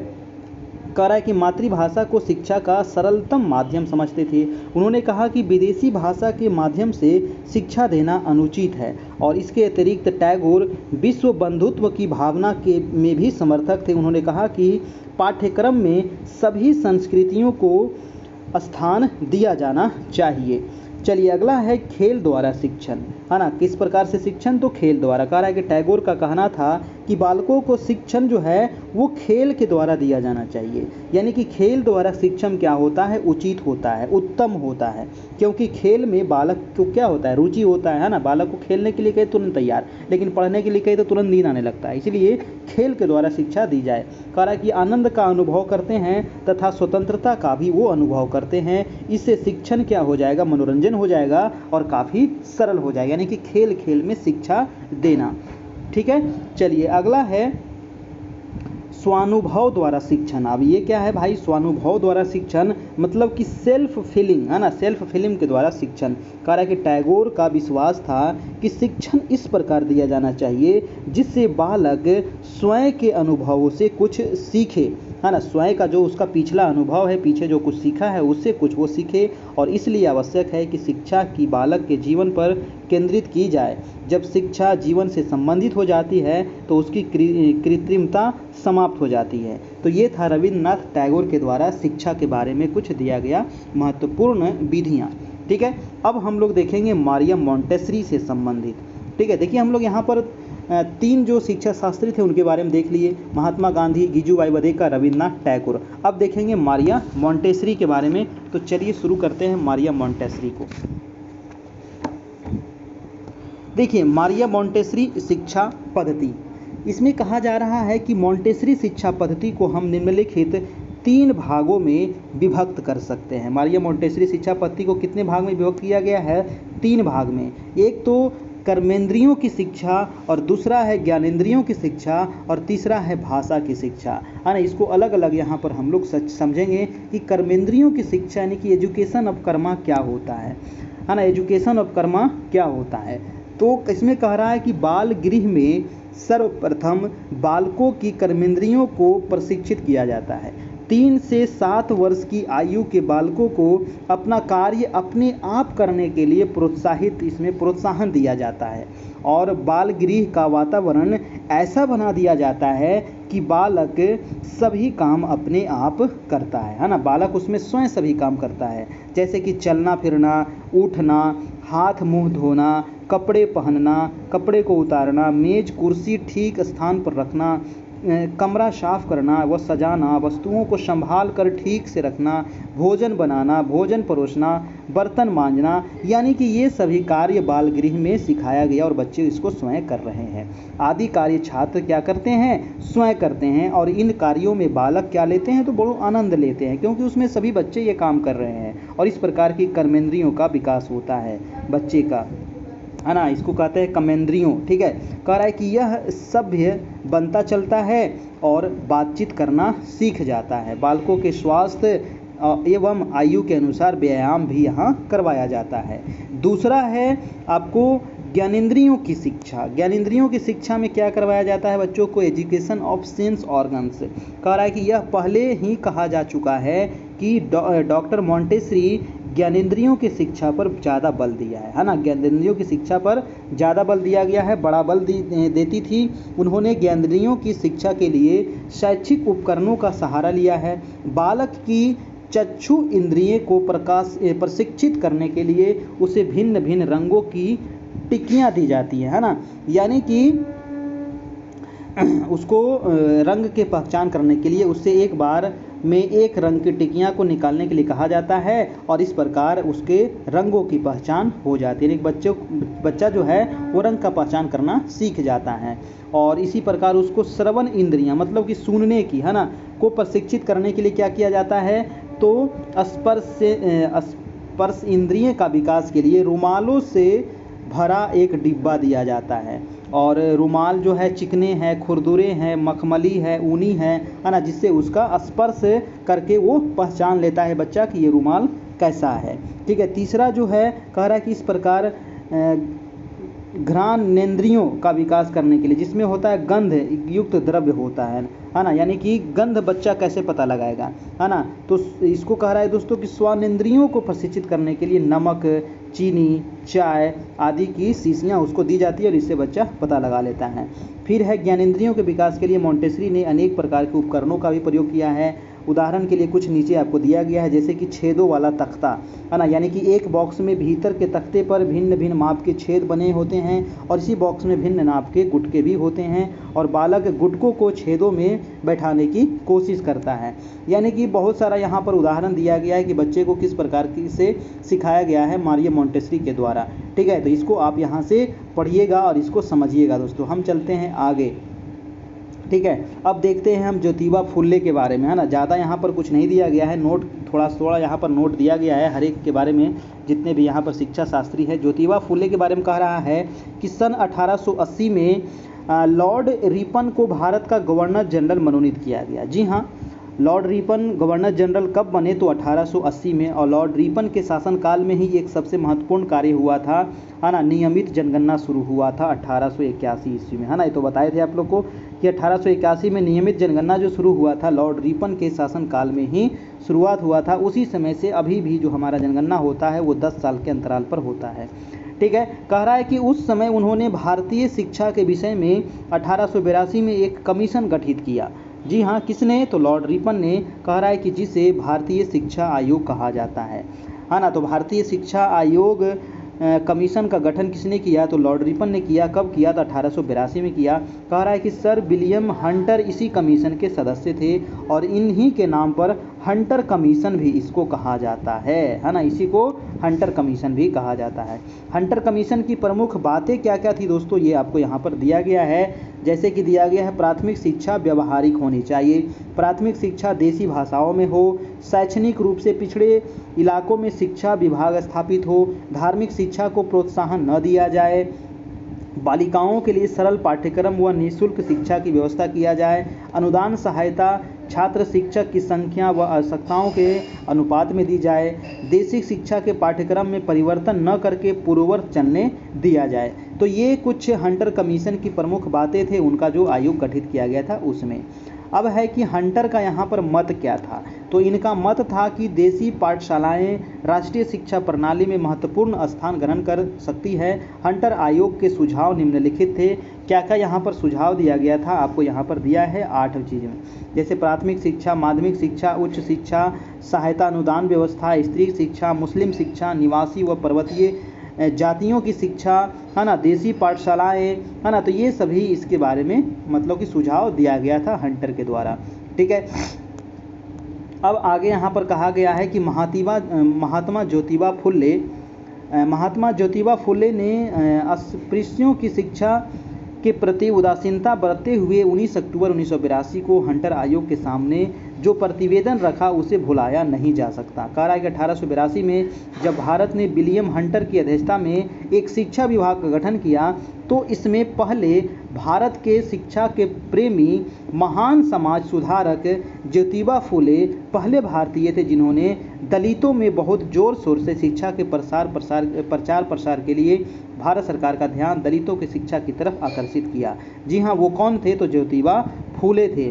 कह रहा है कि मातृभाषा को शिक्षा का सरलतम माध्यम समझते थे। उन्होंने कहा कि विदेशी भाषा के माध्यम से शिक्षा देना अनुचित है, और इसके अतिरिक्त टैगोर विश्व बंधुत्व की भावना में भी समर्थक थे। उन्होंने कहा कि पाठ्यक्रम में सभी संस्कृतियों को स्थान दिया जाना चाहिए। चलिए, अगला है खेल द्वारा शिक्षण, है ना। किस प्रकार से शिक्षण, तो खेल द्वारा। कह रहा है कि टैगोर का कहना था कि बालकों को शिक्षण जो है वो खेल के द्वारा दिया जाना चाहिए, यानी कि खेल द्वारा शिक्षण क्या होता है, उचित होता है, उत्तम होता है, क्योंकि खेल में बालक को क्या होता है, रुचि होता है ना। बालक को खेलने के लिए कहे तुरंत तैयार, लेकिन पढ़ने के लिए कहे तो तुरंत नींद आने लगता है, इसलिए खेल के द्वारा शिक्षा दी जाए। कह रहा है कि आनंद का अनुभव करते हैं तथा स्वतंत्रता का भी वो अनुभव करते हैं। इससे शिक्षण क्या हो जाएगा, मनोरंजन हो जाएगा और काफ़ी सरल हो जाएगा, यानी कि खेल खेल में शिक्षा देना। ठीक है, चलिए अगला है स्वानुभव द्वारा शिक्षण। अब ये क्या है भाई, स्वानुभव द्वारा शिक्षण मतलब कि सेल्फ फीलिंग, है ना, सेल्फ फीलिंग के द्वारा शिक्षण। कह रहा है कि टैगोर का विश्वास था कि शिक्षण इस प्रकार दिया जाना चाहिए जिससे बालक स्वयं के अनुभवों से कुछ सीखे, है ना। स्वयं का जो उसका पिछला अनुभव है, पीछे जो कुछ सीखा है उससे कुछ वो सीखे, और इसलिए आवश्यक है कि शिक्षा की बालक के जीवन पर केंद्रित की जाए। जब शिक्षा जीवन से संबंधित हो जाती है तो उसकी कृत्रिमता समाप्त हो जाती है। तो ये था रविन्द्रनाथ टैगोर के द्वारा शिक्षा के बारे में कुछ दिया गया महत्वपूर्ण विधियाँ। ठीक है, अब हम लोग देखेंगे मारिया मोंटेसरी से संबंधित। ठीक है, देखिए हम लोग यहाँ पर 3 जो शिक्षा शास्त्री थे उनके बारे में देख लिए, महात्मा गांधी, जीजूबाई बधेकर, रविन्द्रनाथ टैगोर। अब देखेंगे मारिया मोंटेसरी के बारे में। तो चलिए शुरू करते हैं मारिया मोंटेसरी को। देखिए मारिया मोंटेसरी शिक्षा पद्धति, इसमें कहा जा रहा है कि मोंटेसरी शिक्षा पद्धति को हम निम्नलिखित 3 भागों में विभक्त कर सकते हैं। मारिया मोंटेसरी शिक्षा पद्धति को कितने भाग में विभक्त किया गया है? 3 भाग में। एक तो कर्मेंद्रियों की शिक्षा, और दूसरा है ज्ञानेंद्रियों की शिक्षा, और तीसरा है भाषा की शिक्षा, है ना। इसको अलग अलग यहाँ पर हम लोग समझेंगे कि कर्मेंद्रियों की शिक्षा यानी कि एजुकेशन ऑफ कर्मा क्या होता है ना, एजुकेशन ऑफ कर्मा क्या होता है। तो इसमें कह रहा है कि बाल गृह में सर्वप्रथम बालकों की कर्मेंद्रियों को प्रशिक्षित किया जाता है। 3 से 7 वर्ष की आयु के बालकों को अपना कार्य अपने आप करने के लिए इसमें प्रोत्साहन दिया जाता है, और बाल गृह का वातावरण ऐसा बना दिया जाता है कि बालक सभी काम अपने आप करता है ना। बालक उसमें स्वयं सभी काम करता है, जैसे कि चलना फिरना, उठना, हाथ मुंह धोना, कपड़े पहनना, कपड़े को उतारना, मेज कुर्सी ठीक स्थान पर रखना, कमरा साफ करना व सजाना, वस्तुओं को संभाल कर ठीक से रखना, भोजन बनाना, भोजन परोसना, बर्तन मांजना, यानी कि ये सभी कार्य बाल गृह में सिखाया गया और बच्चे इसको स्वयं कर रहे हैं। आदि कार्य छात्र क्या करते हैं? स्वयं करते हैं, और इन कार्यों में बालक क्या लेते हैं? तो बड़ो आनंद लेते हैं, क्योंकि उसमें सभी बच्चे ये काम कर रहे हैं, और इस प्रकार की कर्मेंद्रियों का विकास होता है बच्चे का, है ना। इसको कहते हैं कर्मेंद्रियों। ठीक है, कह रहा है कि यह सभ्य बनता चलता है और बातचीत करना सीख जाता है। बालकों के स्वास्थ्य एवं आयु के अनुसार व्यायाम भी यहाँ करवाया जाता है। दूसरा है आपको ज्ञानेंद्रियों की शिक्षा। ज्ञानेंद्रियों की शिक्षा में क्या करवाया जाता है बच्चों को? Education of sense organs. कह रहा है कि यह पहले ही कहा जा चुका है कि डॉक्टर मोंटेसरी ज्ञानेंद्रियों की शिक्षा पर ज़्यादा बल दिया है ना। ज्ञानेंद्रियों की शिक्षा पर ज़्यादा बल दिया गया है, बड़ा बल देती थी। उन्होंने ज्ञानेंद्रियों की शिक्षा के लिए शैक्षिक उपकरणों का सहारा लिया है। बालक की चक्षु इंद्रिय को प्रशिक्षित करने के लिए उसे भिन्न भिन्न रंगों की टिक्कियाँ दी जाती है ना, यानी कि उसको रंग के पहचान करने के लिए उससे एक बार में एक रंग की टिकियाँ को निकालने के लिए कहा जाता है, और इस प्रकार उसके रंगों की पहचान हो जाती है। एक बच्चा जो है वो रंग का पहचान करना सीख जाता है, और इसी प्रकार उसको श्रवण इंद्रियाँ मतलब कि सुनने की, है ना, को प्रशिक्षित करने के लिए क्या किया जाता है? तो स्पर्श इंद्रिय का विकास के लिए रुमालों से भरा एक डिब्बा दिया जाता है, और रुमाल जो है चिकने हैं, खुरदुरे हैं, मखमली है, ऊनी है ना, जिससे उसका स्पर्श करके वो पहचान लेता है बच्चा कि ये रुमाल कैसा है। ठीक है, तीसरा जो है कह रहा है कि इस प्रकार घ्राणेंद्रियों का विकास करने के लिए, जिसमें होता है गंध युक्त द्रव्य होता है ना, यानी कि गंध बच्चा कैसे पता लगाएगा, है ना। तो इसको कह रहा है दोस्तों कि स्वानेंद्रियों को प्रशिक्षित करने के लिए नमक, चीनी, चाय आदि की शीशियाँ उसको दी जाती है, और इससे बच्चा पता लगा लेता है। फिर है ज्ञानेंद्रियों के विकास के लिए मोंटेसरी ने अनेक प्रकार के उपकरणों का भी प्रयोग किया है। उदाहरण के लिए कुछ नीचे आपको दिया गया है, जैसे कि छेदों वाला तख्ता, है ना, यानी कि एक बॉक्स में भीतर के तख्ते पर भिन्न भिन्न माप के छेद बने होते हैं, और इसी बॉक्स में भिन्न नाप के गुटके भी होते हैं, और बालक गुटकों को छेदों में बैठाने की कोशिश करता है। यानी कि बहुत सारा यहाँ पर उदाहरण दिया गया है कि बच्चे को किस प्रकार से सिखाया गया है मारिया मोंटेसरी के द्वारा। ठीक है, तो इसको आप यहाँ से पढ़िएगा और इसको समझिएगा दोस्तों। हम चलते हैं आगे। ठीक है, अब देखते हैं हम ज्योतिबा फुले के बारे में, है ना। ज़्यादा यहाँ पर कुछ नहीं दिया गया है, नोट थोड़ा यहाँ पर नोट दिया गया है हर एक के बारे में, जितने भी यहाँ पर शिक्षा शास्त्री है। ज्योतिबा फुले के बारे में कह रहा है कि सन 1880 में लॉर्ड रिपन को भारत का गवर्नर जनरल मनोनीत किया गया। जी हाँ, लॉर्ड रिपन गवर्नर जनरल कब बने? तो 1880 में, और लॉर्ड रिपन के शासनकाल में ही एक सबसे महत्वपूर्ण कार्य हुआ था, है ना, नियमित जनगणना शुरू हुआ था 1881 ईस्वी में, है ना। ये तो बताए थे आप लोग को कि 1881 में नियमित जनगणना जो शुरू हुआ था लॉर्ड रिपन के शासनकाल में ही शुरुआत हुआ था। उसी समय से अभी भी जो हमारा जनगणना होता है वो 10 साल के अंतराल पर होता है। ठीक है, कह रहा है कि उस समय उन्होंने भारतीय शिक्षा के विषय में 1882 में एक कमीशन गठित किया। जी हाँ, किसने? तो लॉर्ड रिपन ने। कह रहा है कि जिसे भारतीय शिक्षा आयोग कहा जाता है ना। तो भारतीय शिक्षा आयोग कमीशन का गठन किसने किया? तो लॉर्ड रिपन ने किया। कब किया? तो 1882 में किया। कह रहा है कि सर विलियम हंटर इसी कमीशन के सदस्य थे और इन्हीं के नाम पर हंटर कमीशन भी इसको कहा जाता है ना, इसी को हंटर कमीशन भी कहा जाता है। हंटर कमीशन की प्रमुख बातें क्या क्या थी दोस्तों, ये आपको यहाँ पर दिया गया है। जैसे कि दिया गया है प्राथमिक शिक्षा व्यवहारिक होनी चाहिए, प्राथमिक शिक्षा देसी भाषाओं में हो, शैक्षणिक रूप से पिछड़े इलाकों में शिक्षा विभाग स्थापित हो, धार्मिक शिक्षा को प्रोत्साहन न दिया जाए, बालिकाओं के लिए सरल पाठ्यक्रम व निःशुल्क शिक्षा की व्यवस्था किया जाए, अनुदान सहायता छात्र शिक्षक की संख्या व आवश्यकताओं के अनुपात में दी जाए, देशी शिक्षा के पाठ्यक्रम में परिवर्तन न करके पूर्ववत चलने दिया जाए। तो ये कुछ हंटर कमीशन की प्रमुख बातें थे, उनका जो आयोग गठित किया गया था उसमें। अब है कि हंटर का यहाँ पर मत क्या था? तो इनका मत था कि देसी पाठशालाएं राष्ट्रीय शिक्षा प्रणाली में महत्वपूर्ण स्थान ग्रहण कर सकती है। हंटर आयोग के सुझाव निम्नलिखित थे। क्या क्या यहाँ पर सुझाव दिया गया था? आपको यहाँ पर दिया है 8 चीज़ें, जैसे प्राथमिक शिक्षा, माध्यमिक शिक्षा, उच्च शिक्षा, सहायता अनुदान व्यवस्था, स्त्री शिक्षा, मुस्लिम शिक्षा, निवासी व पर्वतीय जातियों की शिक्षा, है ना, देसी पाठशालाएं, है ना। तो ये सभी इसके बारे में मतलब कि सुझाव दिया गया था हंटर के द्वारा। ठीक है। अब आगे यहाँ पर कहा गया है कि महात्मा ज्योतिबा फुले ने अस्पृश्यों की शिक्षा के प्रति उदासीनता बरतते हुए 19 अक्टूबर 1982 को हंटर आयोग के सामने जो प्रतिवेदन रखा उसे भुलाया नहीं जा सकता। कह रहा है कि 1882 में जब भारत ने विलियम हंटर की अध्यक्षता में एक शिक्षा विभाग का गठन किया तो इसमें पहले भारत के शिक्षा के प्रेमी महान समाज सुधारक ज्योतिबा फुले पहले भारतीय थे जिन्होंने दलितों में बहुत जोर शोर से शिक्षा के प्रचार प्रसार के लिए भारत सरकार का ध्यान दलितों की शिक्षा की तरफ आकर्षित किया। जी हाँ, वो कौन थे? तो ज्योतिबा फुले थे।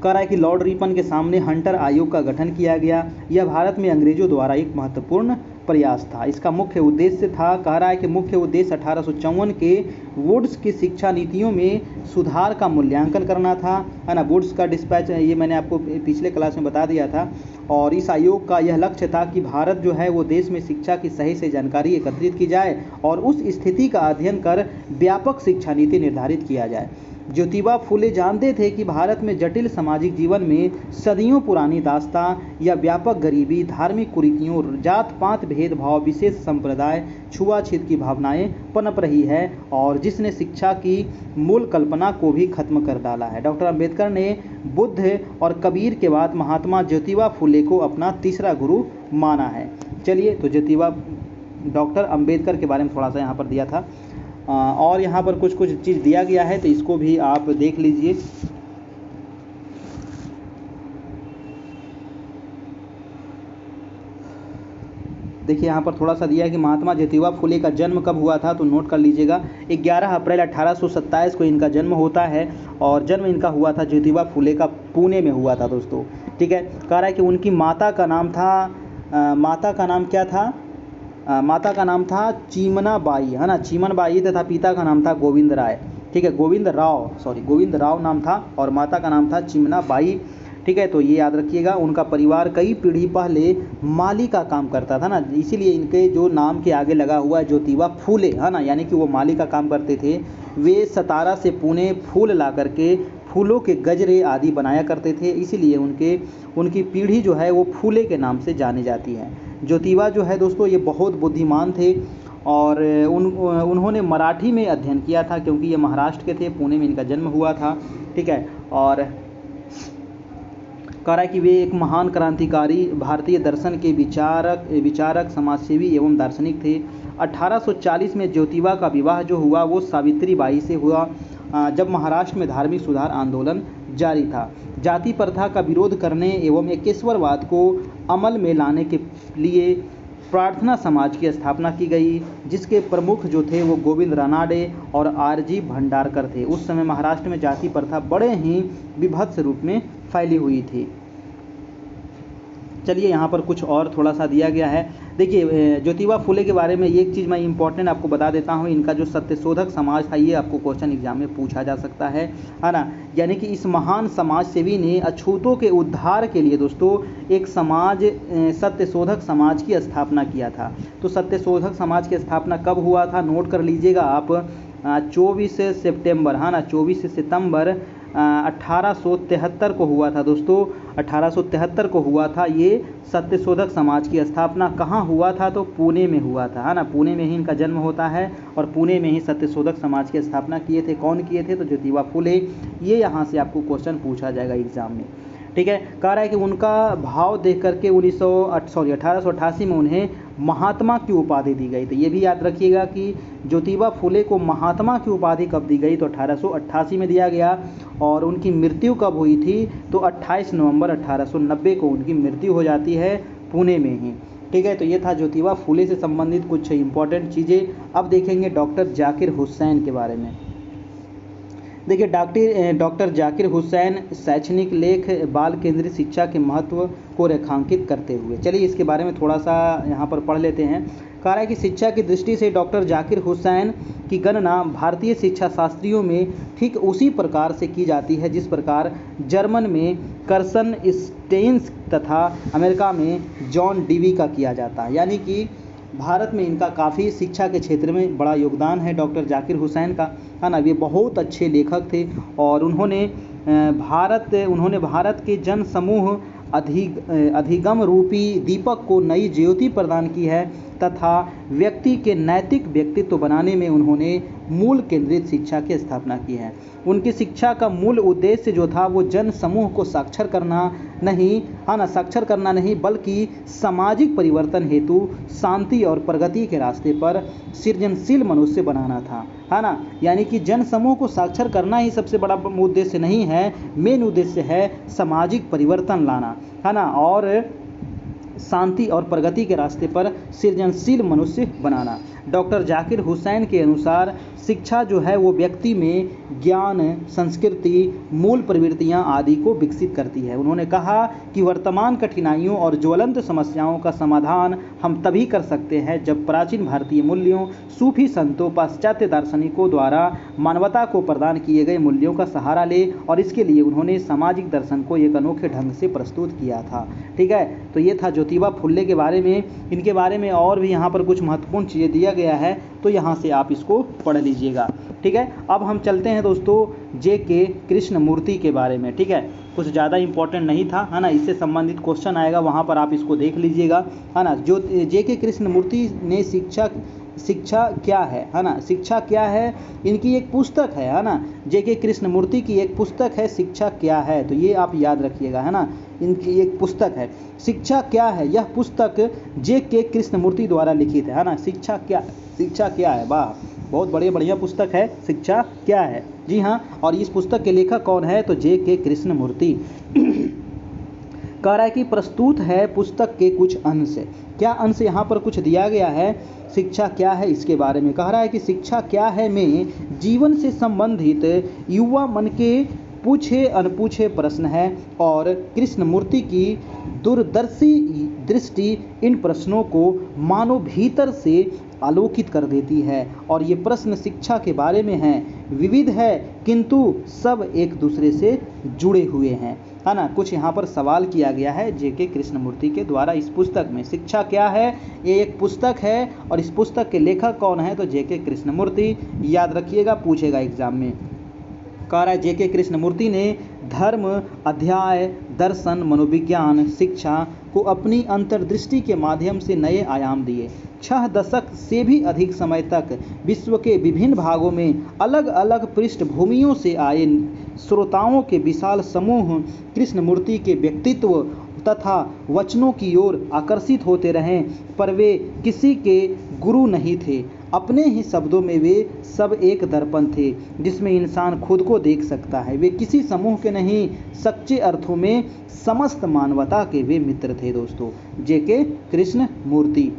कह रहा है कि लॉर्ड रिपन के सामने हंटर आयोग का गठन किया गया। यह भारत में अंग्रेजों द्वारा एक महत्वपूर्ण प्रयास था। इसका मुख्य उद्देश्य था, कह रहा है कि मुख्य उद्देश्य 1854 के वुड्स की शिक्षा नीतियों में सुधार का मूल्यांकन करना था, है ना। वुड्स का डिस्पैच ये मैंने आपको पिछले क्लास में बता दिया था। और इस आयोग का यह लक्ष्य था कि भारत जो है वो देश में शिक्षा की सही से जानकारी एकत्रित की जाए और उस स्थिति का अध्ययन कर व्यापक शिक्षा नीति निर्धारित किया जाए। ज्योतिबा फुले जानते थे कि भारत में जटिल सामाजिक जीवन में सदियों पुरानी दास्तां या व्यापक गरीबी, धार्मिक कुरीतियों, जात पात भेदभाव, विशेष संप्रदाय, छुआछूत की भावनाएं पनप रही है और जिसने शिक्षा की मूल कल्पना को भी खत्म कर डाला है। डॉक्टर अंबेडकर ने बुद्ध और कबीर के बाद महात्मा ज्योतिबा फुले को अपना तीसरा गुरु माना है। चलिए, तो डॉक्टर अंबेडकर के बारे में थोड़ा सा यहाँ पर दिया था और यहाँ पर कुछ चीज़ दिया गया है तो इसको भी आप देख लीजिए। देखिए यहाँ पर थोड़ा सा दिया है कि महात्मा ज्योतिबा फुले का जन्म कब हुआ था, तो नोट कर लीजिएगा। 11 अप्रैल 1827 को इनका जन्म होता है और जन्म इनका हुआ था ज्योतिबा फुले का पुणे में हुआ था दोस्तों। ठीक है। कह रहा है कि उनकी माता का नाम क्या था? माता का नाम था चीमना बाई, है ना, चीमन बाई तथा पिता का नाम था गोविंद राय। ठीक है, गोविंद राव नाम था और माता का नाम था चिमना बाई। ठीक है, तो ये याद रखिएगा। उनका परिवार कई पीढ़ी पहले माली का काम करता था ना, इसीलिए इनके जो नाम के आगे लगा हुआ है ज्योतिबा फुले, है ना, यानी कि वो माली का काम करते थे। वे सतारा से पुणे फूल ला करके फूलों के गजरे आदि बनाया करते थे, इसीलिए उनकी पीढ़ी जो है वो फूले के नाम से जानी जाती है। ज्योतिबा जो है दोस्तों ये बहुत बुद्धिमान थे और उन्होंने मराठी में अध्ययन किया था क्योंकि ये महाराष्ट्र के थे, पुणे में इनका जन्म हुआ था। ठीक है, और कह रहा है कि वे एक महान क्रांतिकारी भारतीय दर्शन के विचारक समाजसेवी एवं दार्शनिक थे। 1840 में ज्योतिबा का विवाह जो हुआ वो सावित्री बाई से हुआ जब महाराष्ट्र में धार्मिक सुधार आंदोलन जारी था। जाति प्रथा का विरोध करने एवं एकेश्वरवाद को अमल में लाने के लिए प्रार्थना समाज की स्थापना की गई, जिसके प्रमुख जो थे वो गोविंद रानाडे और आरजी भंडारकर थे। उस समय महाराष्ट्र में जाति प्रथा बड़े ही विभत्स रूप में फैली हुई थी। चलिए यहाँ पर कुछ और थोड़ा सा दिया गया है। देखिए ज्योतिबा फुले के बारे में एक चीज़ मैं इंपॉर्टेंट आपको बता देता हूँ, इनका जो सत्यशोधक समाज था ये आपको क्वेश्चन एग्जाम में पूछा जा सकता है ना। यानी कि इस महान समाज सेवी ने अछूतों के उद्धार के लिए दोस्तों एक समाज सत्यशोधक समाज की स्थापना किया था। तो सत्यशोधक समाज की स्थापना कब हुआ था, नोट कर लीजिएगा आप, 24 सितंबर, हाँ ना, 24 सितंबर 1873 को हुआ था दोस्तों। 1873 को हुआ था ये सत्यशोधक समाज की स्थापना। कहाँ हुआ था, तो पुणे में हुआ था, है ना, पुणे में ही इनका जन्म होता है और पुणे में ही सत्यशोधक समाज की स्थापना किए थे। कौन किए थे, तो ज्योतिबा फुले। ये यहाँ से आपको क्वेश्चन पूछा जाएगा एग्जाम में, ठीक है। कह रहा है कि उनका भाव देख करके 1888 में उन्हें महात्मा की उपाधि दी गई। तो ये भी याद रखिएगा कि ज्योतिबा फुले को महात्मा की उपाधि कब दी गई, तो 1888 में दिया गया। और उनकी मृत्यु कब हुई थी, तो 28 नवंबर 1890 को उनकी मृत्यु हो जाती है पुणे में ही, ठीक है। तो ये था ज्योतिबा फुले से संबंधित कुछ इंपॉर्टेंट चीज़ें। अब देखेंगे डॉक्टर जाकिर हुसैन के बारे में। देखिए डॉक्टर जाकिर हुसैन शैक्षणिक लेख बाल केंद्रित शिक्षा के महत्व को रेखांकित करते हुए, चलिए इसके बारे में थोड़ा सा यहाँ पर पढ़ लेते हैं। कह रहा है कि शिक्षा की दृष्टि से डॉक्टर जाकिर हुसैन की गणना भारतीय शिक्षा शास्त्रियों में ठीक उसी प्रकार से की जाती है जिस प्रकार जर्मन में कर्सन स्टेन्स तथा अमेरिका में जॉन डीवी का किया जाता है। यानी कि भारत में इनका काफ़ी शिक्षा के क्षेत्र में बड़ा योगदान है डॉक्टर जाकिर हुसैन का, है ना। ये बहुत अच्छे लेखक थे और उन्होंने भारत के जन समूह अधिगम रूपी दीपक को नई ज्योति प्रदान की है तथा व्यक्ति के नैतिक व्यक्तित्व बनाने में उन्होंने मूल केंद्रित शिक्षा की स्थापना की है। उनकी शिक्षा का मूल उद्देश्य जो था वो जन समूह को साक्षर करना नहीं बल्कि सामाजिक परिवर्तन हेतु शांति और प्रगति के रास्ते पर सृजनशील मनुष्य बनाना था, है ना। यानी कि जन समूह को साक्षर करना ही सबसे बड़ा उद्देश्य नहीं है, मेन उद्देश्य है सामाजिक परिवर्तन लाना, है ना, और शांति और प्रगति के रास्ते पर सृजनशील मनुष्य बनाना। डॉक्टर जाकिर हुसैन के अनुसार शिक्षा जो है वो व्यक्ति में ज्ञान, संस्कृति, मूल प्रवृत्तियां आदि को विकसित करती है। उन्होंने कहा कि वर्तमान कठिनाइयों और ज्वलंत समस्याओं का समाधान हम तभी कर सकते हैं जब प्राचीन भारतीय मूल्यों, सूफी संतों, पाश्चात्य दार्शनिकों द्वारा मानवता को प्रदान किए गए मूल्यों का सहारा ले, और इसके लिए उन्होंने सामाजिक दर्शन को एक अनोखे ढंग से प्रस्तुत किया था, ठीक है। तो ये था ज्योतिबा फुले के बारे में। इनके बारे में और भी यहाँ पर कुछ महत्वपूर्ण चीज़ें दिया गया है, तो यहाँ से आप इसको पढ़ लीजिएगा, ठीक है। अब हम चलते हैं दोस्तों जे.के. कृष्णमूर्ति के बारे में, ठीक है। कुछ ज़्यादा इंपॉर्टेंट नहीं था, है ना, इससे संबंधित क्वेश्चन आएगा, वहाँ पर आप इसको देख लीजिएगा, है ना। जो जे.के. कृष्णमूर्ति ने शिक्षा क्या है ना, शिक्षा क्या है, इनकी एक पुस्तक है ना, जे.के. कृष्णमूर्ति की एक पुस्तक है शिक्षा क्या है, तो ये आप याद रखिएगा, है ना। इनकी एक पुस्तक है शिक्षा क्या है, यह पुस्तक जे.के. कृष्णमूर्ति द्वारा लिखित है ना। शिक्षा क्या है, वाह, बहुत बढ़िया पुस्तक है शिक्षा क्या है, जी हाँ। और इस पुस्तक के लेखक कौन है, तो जे.के. कृष्णमूर्ति। कह रहा है कि प्रस्तुत है पुस्तक के कुछ अंश। क्या अंश यहाँ पर कुछ दिया गया है, शिक्षा क्या है इसके बारे में। कह रहा है कि शिक्षा क्या है में जीवन से संबंधित युवा मन के पूछे अनपूछे प्रश्न है और कृष्णमूर्ति की दूरदर्शी दृष्टि इन प्रश्नों को मानो भीतर से आलोकित कर देती है। और ये प्रश्न शिक्षा के बारे में हैं, विविध है किंतु सब एक दूसरे से जुड़े हुए हैं, है ना। कुछ यहाँ पर सवाल किया गया है जे.के. कृष्णमूर्ति के द्वारा इस पुस्तक में। शिक्षा क्या है, ये एक पुस्तक है और इस पुस्तक के लेखक कौन है, तो जे.के. कृष्णमूर्ति, याद रखिएगा, पूछेगा एग्जाम में। कह रहा है जे.के. कृष्णमूर्ति ने धर्म, अध्याय, दर्शन, मनोविज्ञान, शिक्षा को अपनी अंतर्दृष्टि के माध्यम से नए आयाम दिए। 6 दशक से भी अधिक समय तक विश्व के विभिन्न भागों में अलग अलग पृष्ठभूमियों से आए श्रोताओं के विशाल समूह कृष्णमूर्ति के व्यक्तित्व तथा वचनों की ओर आकर्षित होते रहें, पर वे किसी के गुरु नहीं थे। अपने ही शब्दों में वे सब एक दर्पण थे जिसमें इंसान खुद को देख सकता है। वे किसी समूह के नहीं, सच्चे अर्थों में समस्त मानवता के वे मित्र थे दोस्तों, जे.के. कृष्णमूर्ति।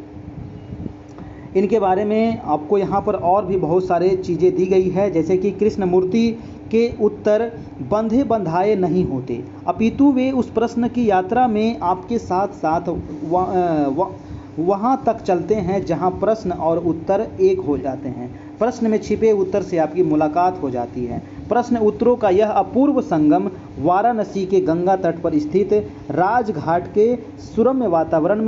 इनके बारे में आपको यहाँ पर और भी बहुत सारे चीज़ें दी गई है, जैसे कि कृष्णमूर्ति के उत्तर बंधे बंधाए नहीं होते, अपितु वे उस प्रश्न की यात्रा में आपके साथ साथ वहाँ तक चलते हैं जहाँ प्रश्न और उत्तर एक हो जाते हैं। प्रश्न में छिपे उत्तर से आपकी मुलाकात हो जाती है। प्रश्न उत्तरों का यह अपूर्व संगम वाराणसी के गंगा तट पर स्थित राजघाट के सुरम्य वातावरण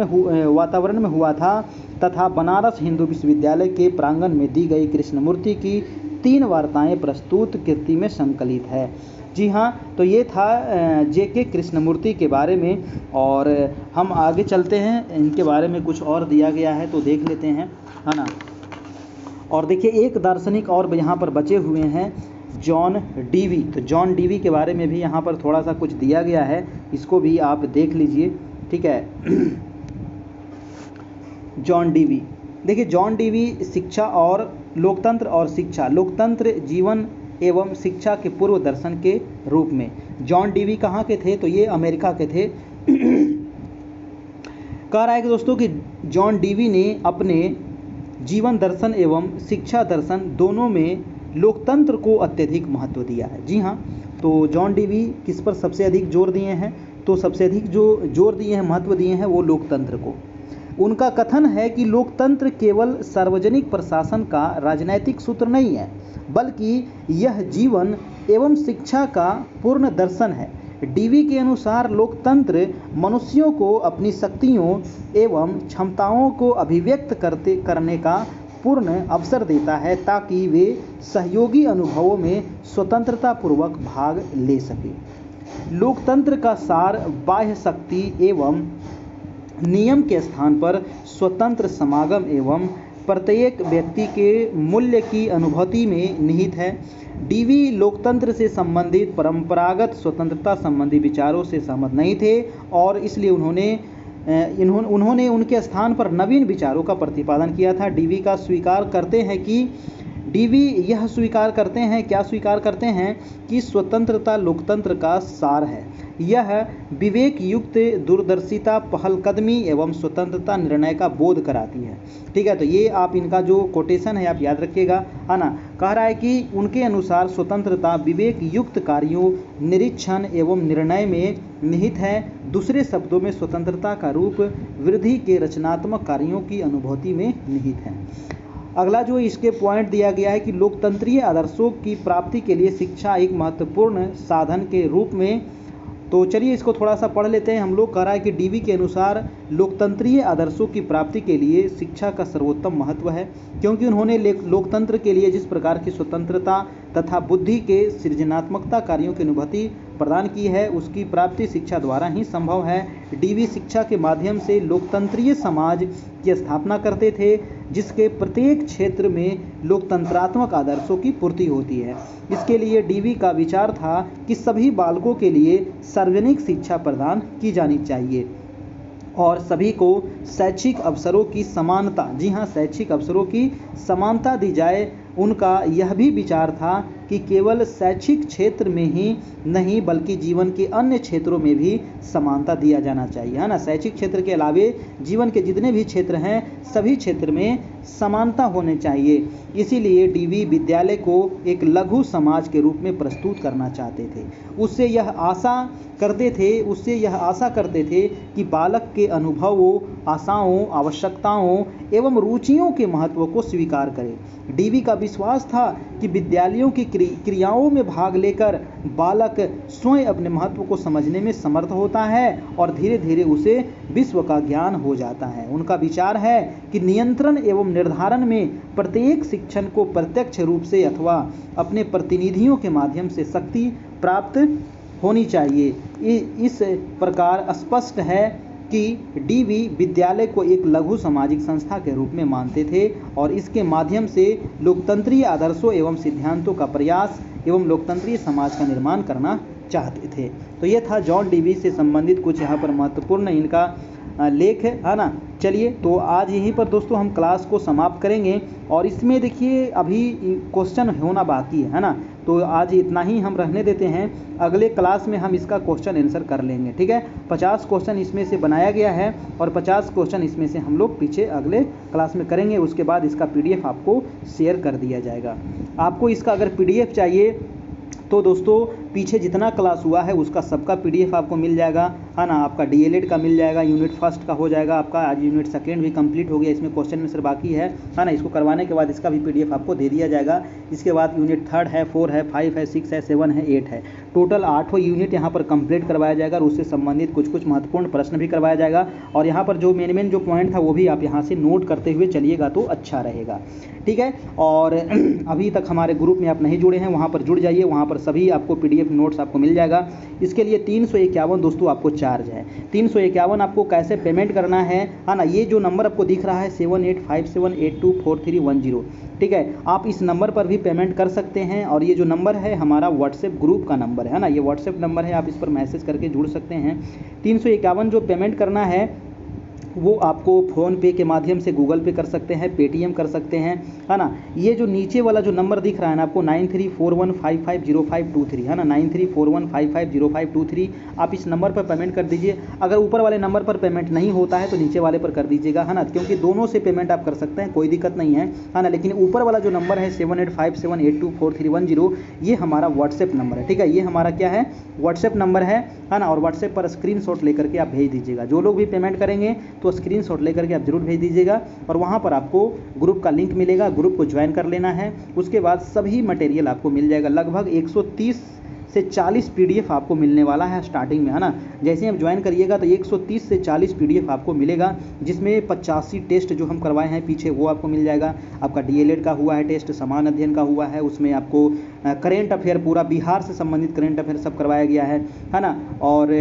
में हुआ था तथा बनारस हिंदू विश्वविद्यालय के प्रांगण में दी गई कृष्णमूर्ति की 3 वार्ताएं प्रस्तुत कृति में संकलित है। जी हाँ, तो ये था जेके कृष्णमूर्ति के बारे में। और हम आगे चलते हैं, इनके बारे में कुछ और दिया गया है तो देख लेते हैं, है ना। और देखिए एक दार्शनिक और यहाँ पर बचे हुए हैं, जॉन डीवी। तो जॉन डीवी के बारे में भी यहाँ पर थोड़ा सा कुछ दिया गया है, इसको भी आप देख लीजिए, ठीक है। जॉन डीवी, देखिए जॉन डीवी शिक्षा और लोकतंत्र और शिक्षा, लोकतंत्र जीवन एवं शिक्षा के पूर्व दर्शन के रूप में। जॉन डीवी कहाँ के थे? तो ये अमेरिका के थे। कह रहा है कि दोस्तों कि जॉन डीवी ने अपने जीवन दर्शन एवं शिक्षा दर्शन दोनों में लोकतंत्र को अत्यधिक महत्व दिया है। जी हाँ, तो जॉन डीवी किस पर सबसे अधिक जोर दिए हैं? तो सबसे अधिक जो जोर दिए हैं, महत्व दिए हैं, वो लोकतंत्र को। उनका कथन है कि लोकतंत्र केवल सार्वजनिक प्रशासन का राजनैतिक सूत्र नहीं है, बल्कि यह जीवन एवं शिक्षा का पूर्ण दर्शन है। डीवी के अनुसार लोकतंत्र मनुष्यों को अपनी शक्तियों एवं क्षमताओं को अभिव्यक्त करने का पूर्ण अवसर देता है ताकि वे सहयोगी अनुभवों में स्वतंत्रतापूर्वक भाग ले सकें। लोकतंत्र का सार बाह्य शक्ति एवं नियम के स्थान पर स्वतंत्र समागम एवं प्रत्येक व्यक्ति के मूल्य की अनुभूति में निहित है। डीवी लोकतंत्र से संबंधित परंपरागत स्वतंत्रता संबंधी विचारों से सहमत नहीं थे और इसलिए उन्होंने उनके स्थान पर नवीन विचारों का प्रतिपादन किया था। डीवी स्वीकार करते हैं कि स्वतंत्रता लोकतंत्र का सार है। यह विवेक युक्त दूरदर्शिता, पहलकदमी एवं स्वतंत्रता निर्णय का बोध कराती है। ठीक है, तो ये आप इनका जो कोटेशन है आप याद रखिएगा, है ना। कह रहा है कि उनके अनुसार स्वतंत्रता विवेक युक्त कार्यों, निरीक्षण एवं निर्णय में निहित है। दूसरे शब्दों में स्वतंत्रता का रूप वृद्धि के रचनात्मक कार्यों की अनुभूति में निहित है। अगला जो इसके पॉइंट दिया गया है कि लोकतंत्रीय आदर्शों की प्राप्ति के लिए शिक्षा एक महत्वपूर्ण साधन के रूप में। तो चलिए इसको थोड़ा सा पढ़ लेते हैं हम लोग। कह रहा है कि डीवी के अनुसार लोकतंत्रीय आदर्शों की प्राप्ति के लिए शिक्षा का सर्वोत्तम महत्व है, क्योंकि उन्होंने लोकतंत्र के लिए जिस प्रकार की स्वतंत्रता तथा बुद्धि के सृजनात्मकता कार्यों की अनुभूति प्रदान की है, उसकी प्राप्ति शिक्षा द्वारा ही संभव है। डीवी शिक्षा के माध्यम से लोकतंत्रीय समाज की स्थापना करते थे, जिसके प्रत्येक क्षेत्र में लोकतंत्रात्मक आदर्शों की पूर्ति होती है। इसके लिए डीवी का विचार था कि सभी बालकों के लिए सार्वजनिक शिक्षा प्रदान की जानी चाहिए और सभी को शैक्षिक अवसरों की समानता, जी हाँ, शैक्षिक अवसरों की समानता दी जाए। उनका यह भी विचार था कि केवल शैक्षिक क्षेत्र में ही नहीं बल्कि जीवन के अन्य क्षेत्रों में भी समानता दिया जाना चाहिए, है ना। शैक्षिक क्षेत्र के अलावे जीवन के जितने भी क्षेत्र हैं सभी क्षेत्र में समानता होने चाहिए। इसीलिए डीवी विद्यालय को एक लघु समाज के रूप में प्रस्तुत करना चाहते थे। उससे यह आशा करते थे कि बालक के अनुभवों, आशाओं, आवश्यकताओं एवं रुचियों के महत्व को स्वीकार करें। डीवी का विश्वास था कि विद्यालयों की क्रियाओं में भाग लेकर बालक स्वयं अपने महत्व को समझने में समर्थ होता है और धीरे धीरे उसे विश्व का ज्ञान हो जाता है। उनका विचार है कि नियंत्रण एवं निर्धारण में प्रत्येक शिक्षण को प्रत्यक्ष रूप से अथवा अपने प्रतिनिधियों के माध्यम से शक्ति प्राप्त होनी चाहिए। इस प्रकार स्पष्ट है कि डीवी विद्यालय को एक लघु सामाजिक संस्था के रूप में मानते थे और इसके माध्यम से लोकतंत्रीय आदर्शों एवं सिद्धांतों का प्रयास एवं लोकतंत्रीय समाज का निर्माण करना चाहते थे। तो ये था जॉन डीवी से संबंधित कुछ यहाँ पर महत्वपूर्ण इनका लेख है ना। चलिए, तो आज यहीं पर दोस्तों हम क्लास को समाप्त करेंगे और इसमें देखिए अभी क्वेश्चन होना बाकी है ना। तो आज इतना ही हम रहने देते हैं, अगले क्लास में हम इसका क्वेश्चन आंसर कर लेंगे। ठीक है, 50 क्वेश्चन इसमें से बनाया गया है और 50 क्वेश्चन इसमें से हम लोग पीछे अगले क्लास में करेंगे। उसके बाद इसका PDF आपको शेयर कर दिया जाएगा। आपको इसका अगर PDF चाहिए तो दोस्तों पीछे जितना क्लास हुआ है उसका सबका PDF आपको मिल जाएगा, है ना। आपका DLED का मिल जाएगा, यूनिट फर्स्ट का हो जाएगा आपका, आज यूनिट सेकेंड भी कंप्लीट हो गया, इसमें क्वेश्चन आंसर बाकी है ना। इसको करवाने के बाद इसका भी PDF आपको दे दिया जाएगा। इसके बाद यूनिट 3 है, 4 है, 5 है, 6 है, 7 है, 8 है, टोटल 8 यूनिट यहाँ पर कंप्लीट करवाया जाएगा और उससे संबंधित कुछ महत्वपूर्ण प्रश्न भी करवाया जाएगा। और यहाँ पर जो मेन जो पॉइंट था वो भी आप यहाँ से नोट करते हुए चलिएगा तो अच्छा रहेगा, ठीक है। और अभी तक हमारे ग्रुप में आप नहीं जुड़े हैं, वहाँ पर जुड़ जाइए, वहाँ पर सभी आपको PDF नोट्स आपको मिल जाएगा। इसके लिए 351 दोस्तों आपको चार्ज है। 351 आपको कैसे पेमेंट करना है ना, ये जो नंबर आपको दिख रहा है 7857824310, ठीक है, आप इस नंबर पर भी पेमेंट कर सकते हैं। और ये जो नंबर है हमारा व्हाट्सएप ग्रुप का नंबर है ना, ये व्हाट्सएप नंबर है, आप इस पर मैसेज करके जुड़ सकते हैं। 351 जो पेमेंट करना है वो आपको फ़ोन पे के माध्यम से गूगल पे कर सकते हैं, पेटीएम कर सकते हैं, है ना। ये जो नीचे वाला जो नंबर दिख रहा है ना आपको 9341550523, है ना, 9341550523, आप इस नंबर पर पेमेंट कर दीजिए। अगर ऊपर वाले नंबर पर पेमेंट नहीं होता है तो नीचे वाले पर कर दीजिएगा, है ना, क्योंकि दोनों से पेमेंट आप कर सकते हैं, कोई दिक्कत नहीं है ना। लेकिन ऊपर वाला जो नंबर है 7857824310 ये हमारा व्हाट्सएप नंबर है, ठीक है, ये हमारा क्या है, व्हाट्सएप नंबर है ना। और व्हाट्सएप पर स्क्रीनशॉट लेकर के आप भेज दीजिएगा। जो लोग भी पेमेंट करेंगे तो स्क्रीनशॉट लेकर के आप जरूर भेज दीजिएगा। और वहाँ पर आपको ग्रुप का लिंक मिलेगा, ग्रुप को ज्वाइन कर लेना है। उसके बाद सभी मटेरियल आपको मिल जाएगा, लगभग 130 से 40 PDF आपको मिलने वाला है स्टार्टिंग में, है ना। जैसे आप ज्वाइन करिएगा तो 130 से 40 PDF आपको मिलेगा, जिसमें 85 टेस्ट जो हम करवाए हैं पीछे वो आपको मिल जाएगा। आपका DLED का हुआ है टेस्ट, समान अध्ययन का हुआ है, उसमें आपको करेंट अफेयर पूरा बिहार से संबंधित करेंट अफेयर सब करवाया गया है ना। और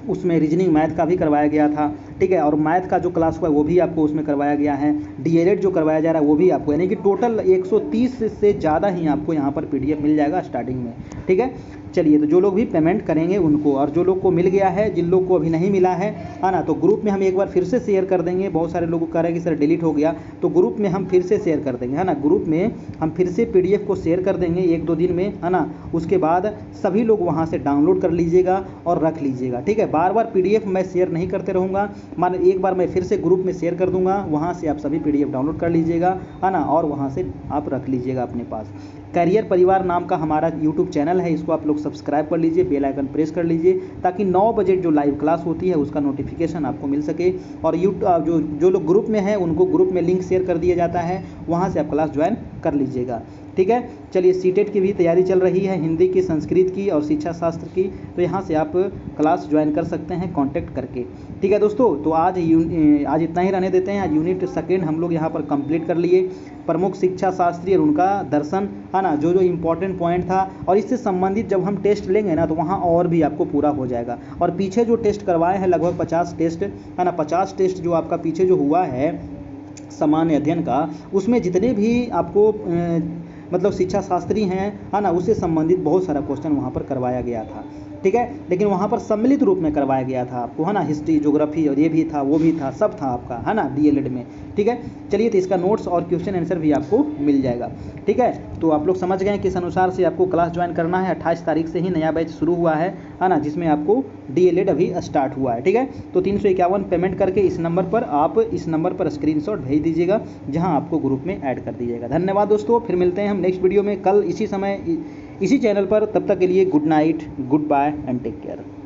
उसमें रीजनिंग मैथ का भी करवाया गया था, ठीक है। और मैथ का जो क्लास हुआ है वो भी आपको उसमें करवाया गया है। DLED जो करवाया जा रहा है वो भी आपको, यानी कि टोटल 130 से ज़्यादा ही आपको यहाँ पर PDF मिल जाएगा स्टार्टिंग में, ठीक है। चलिए, तो जो लोग भी पेमेंट करेंगे उनको, और जो लोग को मिल गया है, जिन लोग को अभी नहीं मिला है ना, तो ग्रुप में हम एक बार फिर से शेयर कर देंगे। बहुत सारे लोग कह रहे हैं कि सर डिलीट हो गया, तो ग्रुप में हम फिर से शेयर कर देंगे, है ना। ग्रुप में हम फिर से PDF को शेयर कर देंगे 1-2 दिन में, है ना। उसके बाद सभी लोग वहाँ से डाउनलोड कर लीजिएगा और रख लीजिएगा, ठीक है। बार बार PDF मैं शेयर नहीं करते रहूँगा, मान एक बार मैं फिर से ग्रुप में शेयर कर दूंगा, वहाँ से आप सभी PDF डाउनलोड कर लीजिएगा, है ना, और वहाँ से आप रख लीजिएगा अपने पास। कैरियर परिवार नाम का हमारा YouTube चैनल है, इसको आप लोग सब्सक्राइब कर लीजिए, बेल आइकन प्रेस कर लीजिए, ताकि 9 बजे जो लाइव क्लास होती है उसका नोटिफिकेशन आपको मिल सके। और जो लोग ग्रुप में हैं उनको ग्रुप में लिंक शेयर कर दिया जाता है, वहाँ से आप क्लास ज्वाइन कर लीजिएगा, ठीक है। चलिए, CTET की भी तैयारी चल रही है, हिंदी की, संस्कृत की और शिक्षा शास्त्र की, तो यहाँ से आप क्लास ज्वाइन कर सकते हैं कांटेक्ट करके, ठीक है दोस्तों। तो आज इतना ही रहने देते हैं। आज यूनिट सेकेंड हम लोग यहाँ पर कंप्लीट कर लिए, प्रमुख शिक्षा शास्त्री और उनका दर्शन, है ना, जो इम्पोर्टेंट पॉइंट था। और इससे संबंधित जब हम टेस्ट लेंगे ना तो वहाँ और भी आपको पूरा हो जाएगा। और पीछे जो टेस्ट करवाए हैं लगभग 50 टेस्ट, है ना, 50 टेस्ट जो आपका पीछे जो हुआ है सामान्य अध्ययन का, उसमें जितने भी आपको मतलब शिक्षा शास्त्री हैं, है ना, उससे संबंधित बहुत सारा क्वेश्चन वहाँ पर करवाया गया था, ठीक है। लेकिन वहाँ पर सम्मिलित रूप में करवाया गया था आपको, है ना, हिस्ट्री, ज्योग्राफी और ये भी था, वो भी था, सब था आपका, है ना, DLED में, ठीक है। चलिए, तो इसका नोट्स और क्वेश्चन आंसर भी आपको मिल जाएगा, ठीक है। तो आप लोग समझ गए किस अनुसार से आपको क्लास ज्वाइन करना है। 28 तारीख से ही नया बैच शुरू हुआ है ना, जिसमें आपको DLED अभी स्टार्ट हुआ है, ठीक है। तो 351 पेमेंट करके इस नंबर पर स्क्रीनशॉट भेज दीजिएगा, जहां आपको ग्रुप में ऐड कर दीजिएगा। धन्यवाद दोस्तों, फिर मिलते हैं हम नेक्स्ट वीडियो में कल इसी समय इसी चैनल पर। तब तक के लिए good night, goodbye and take care.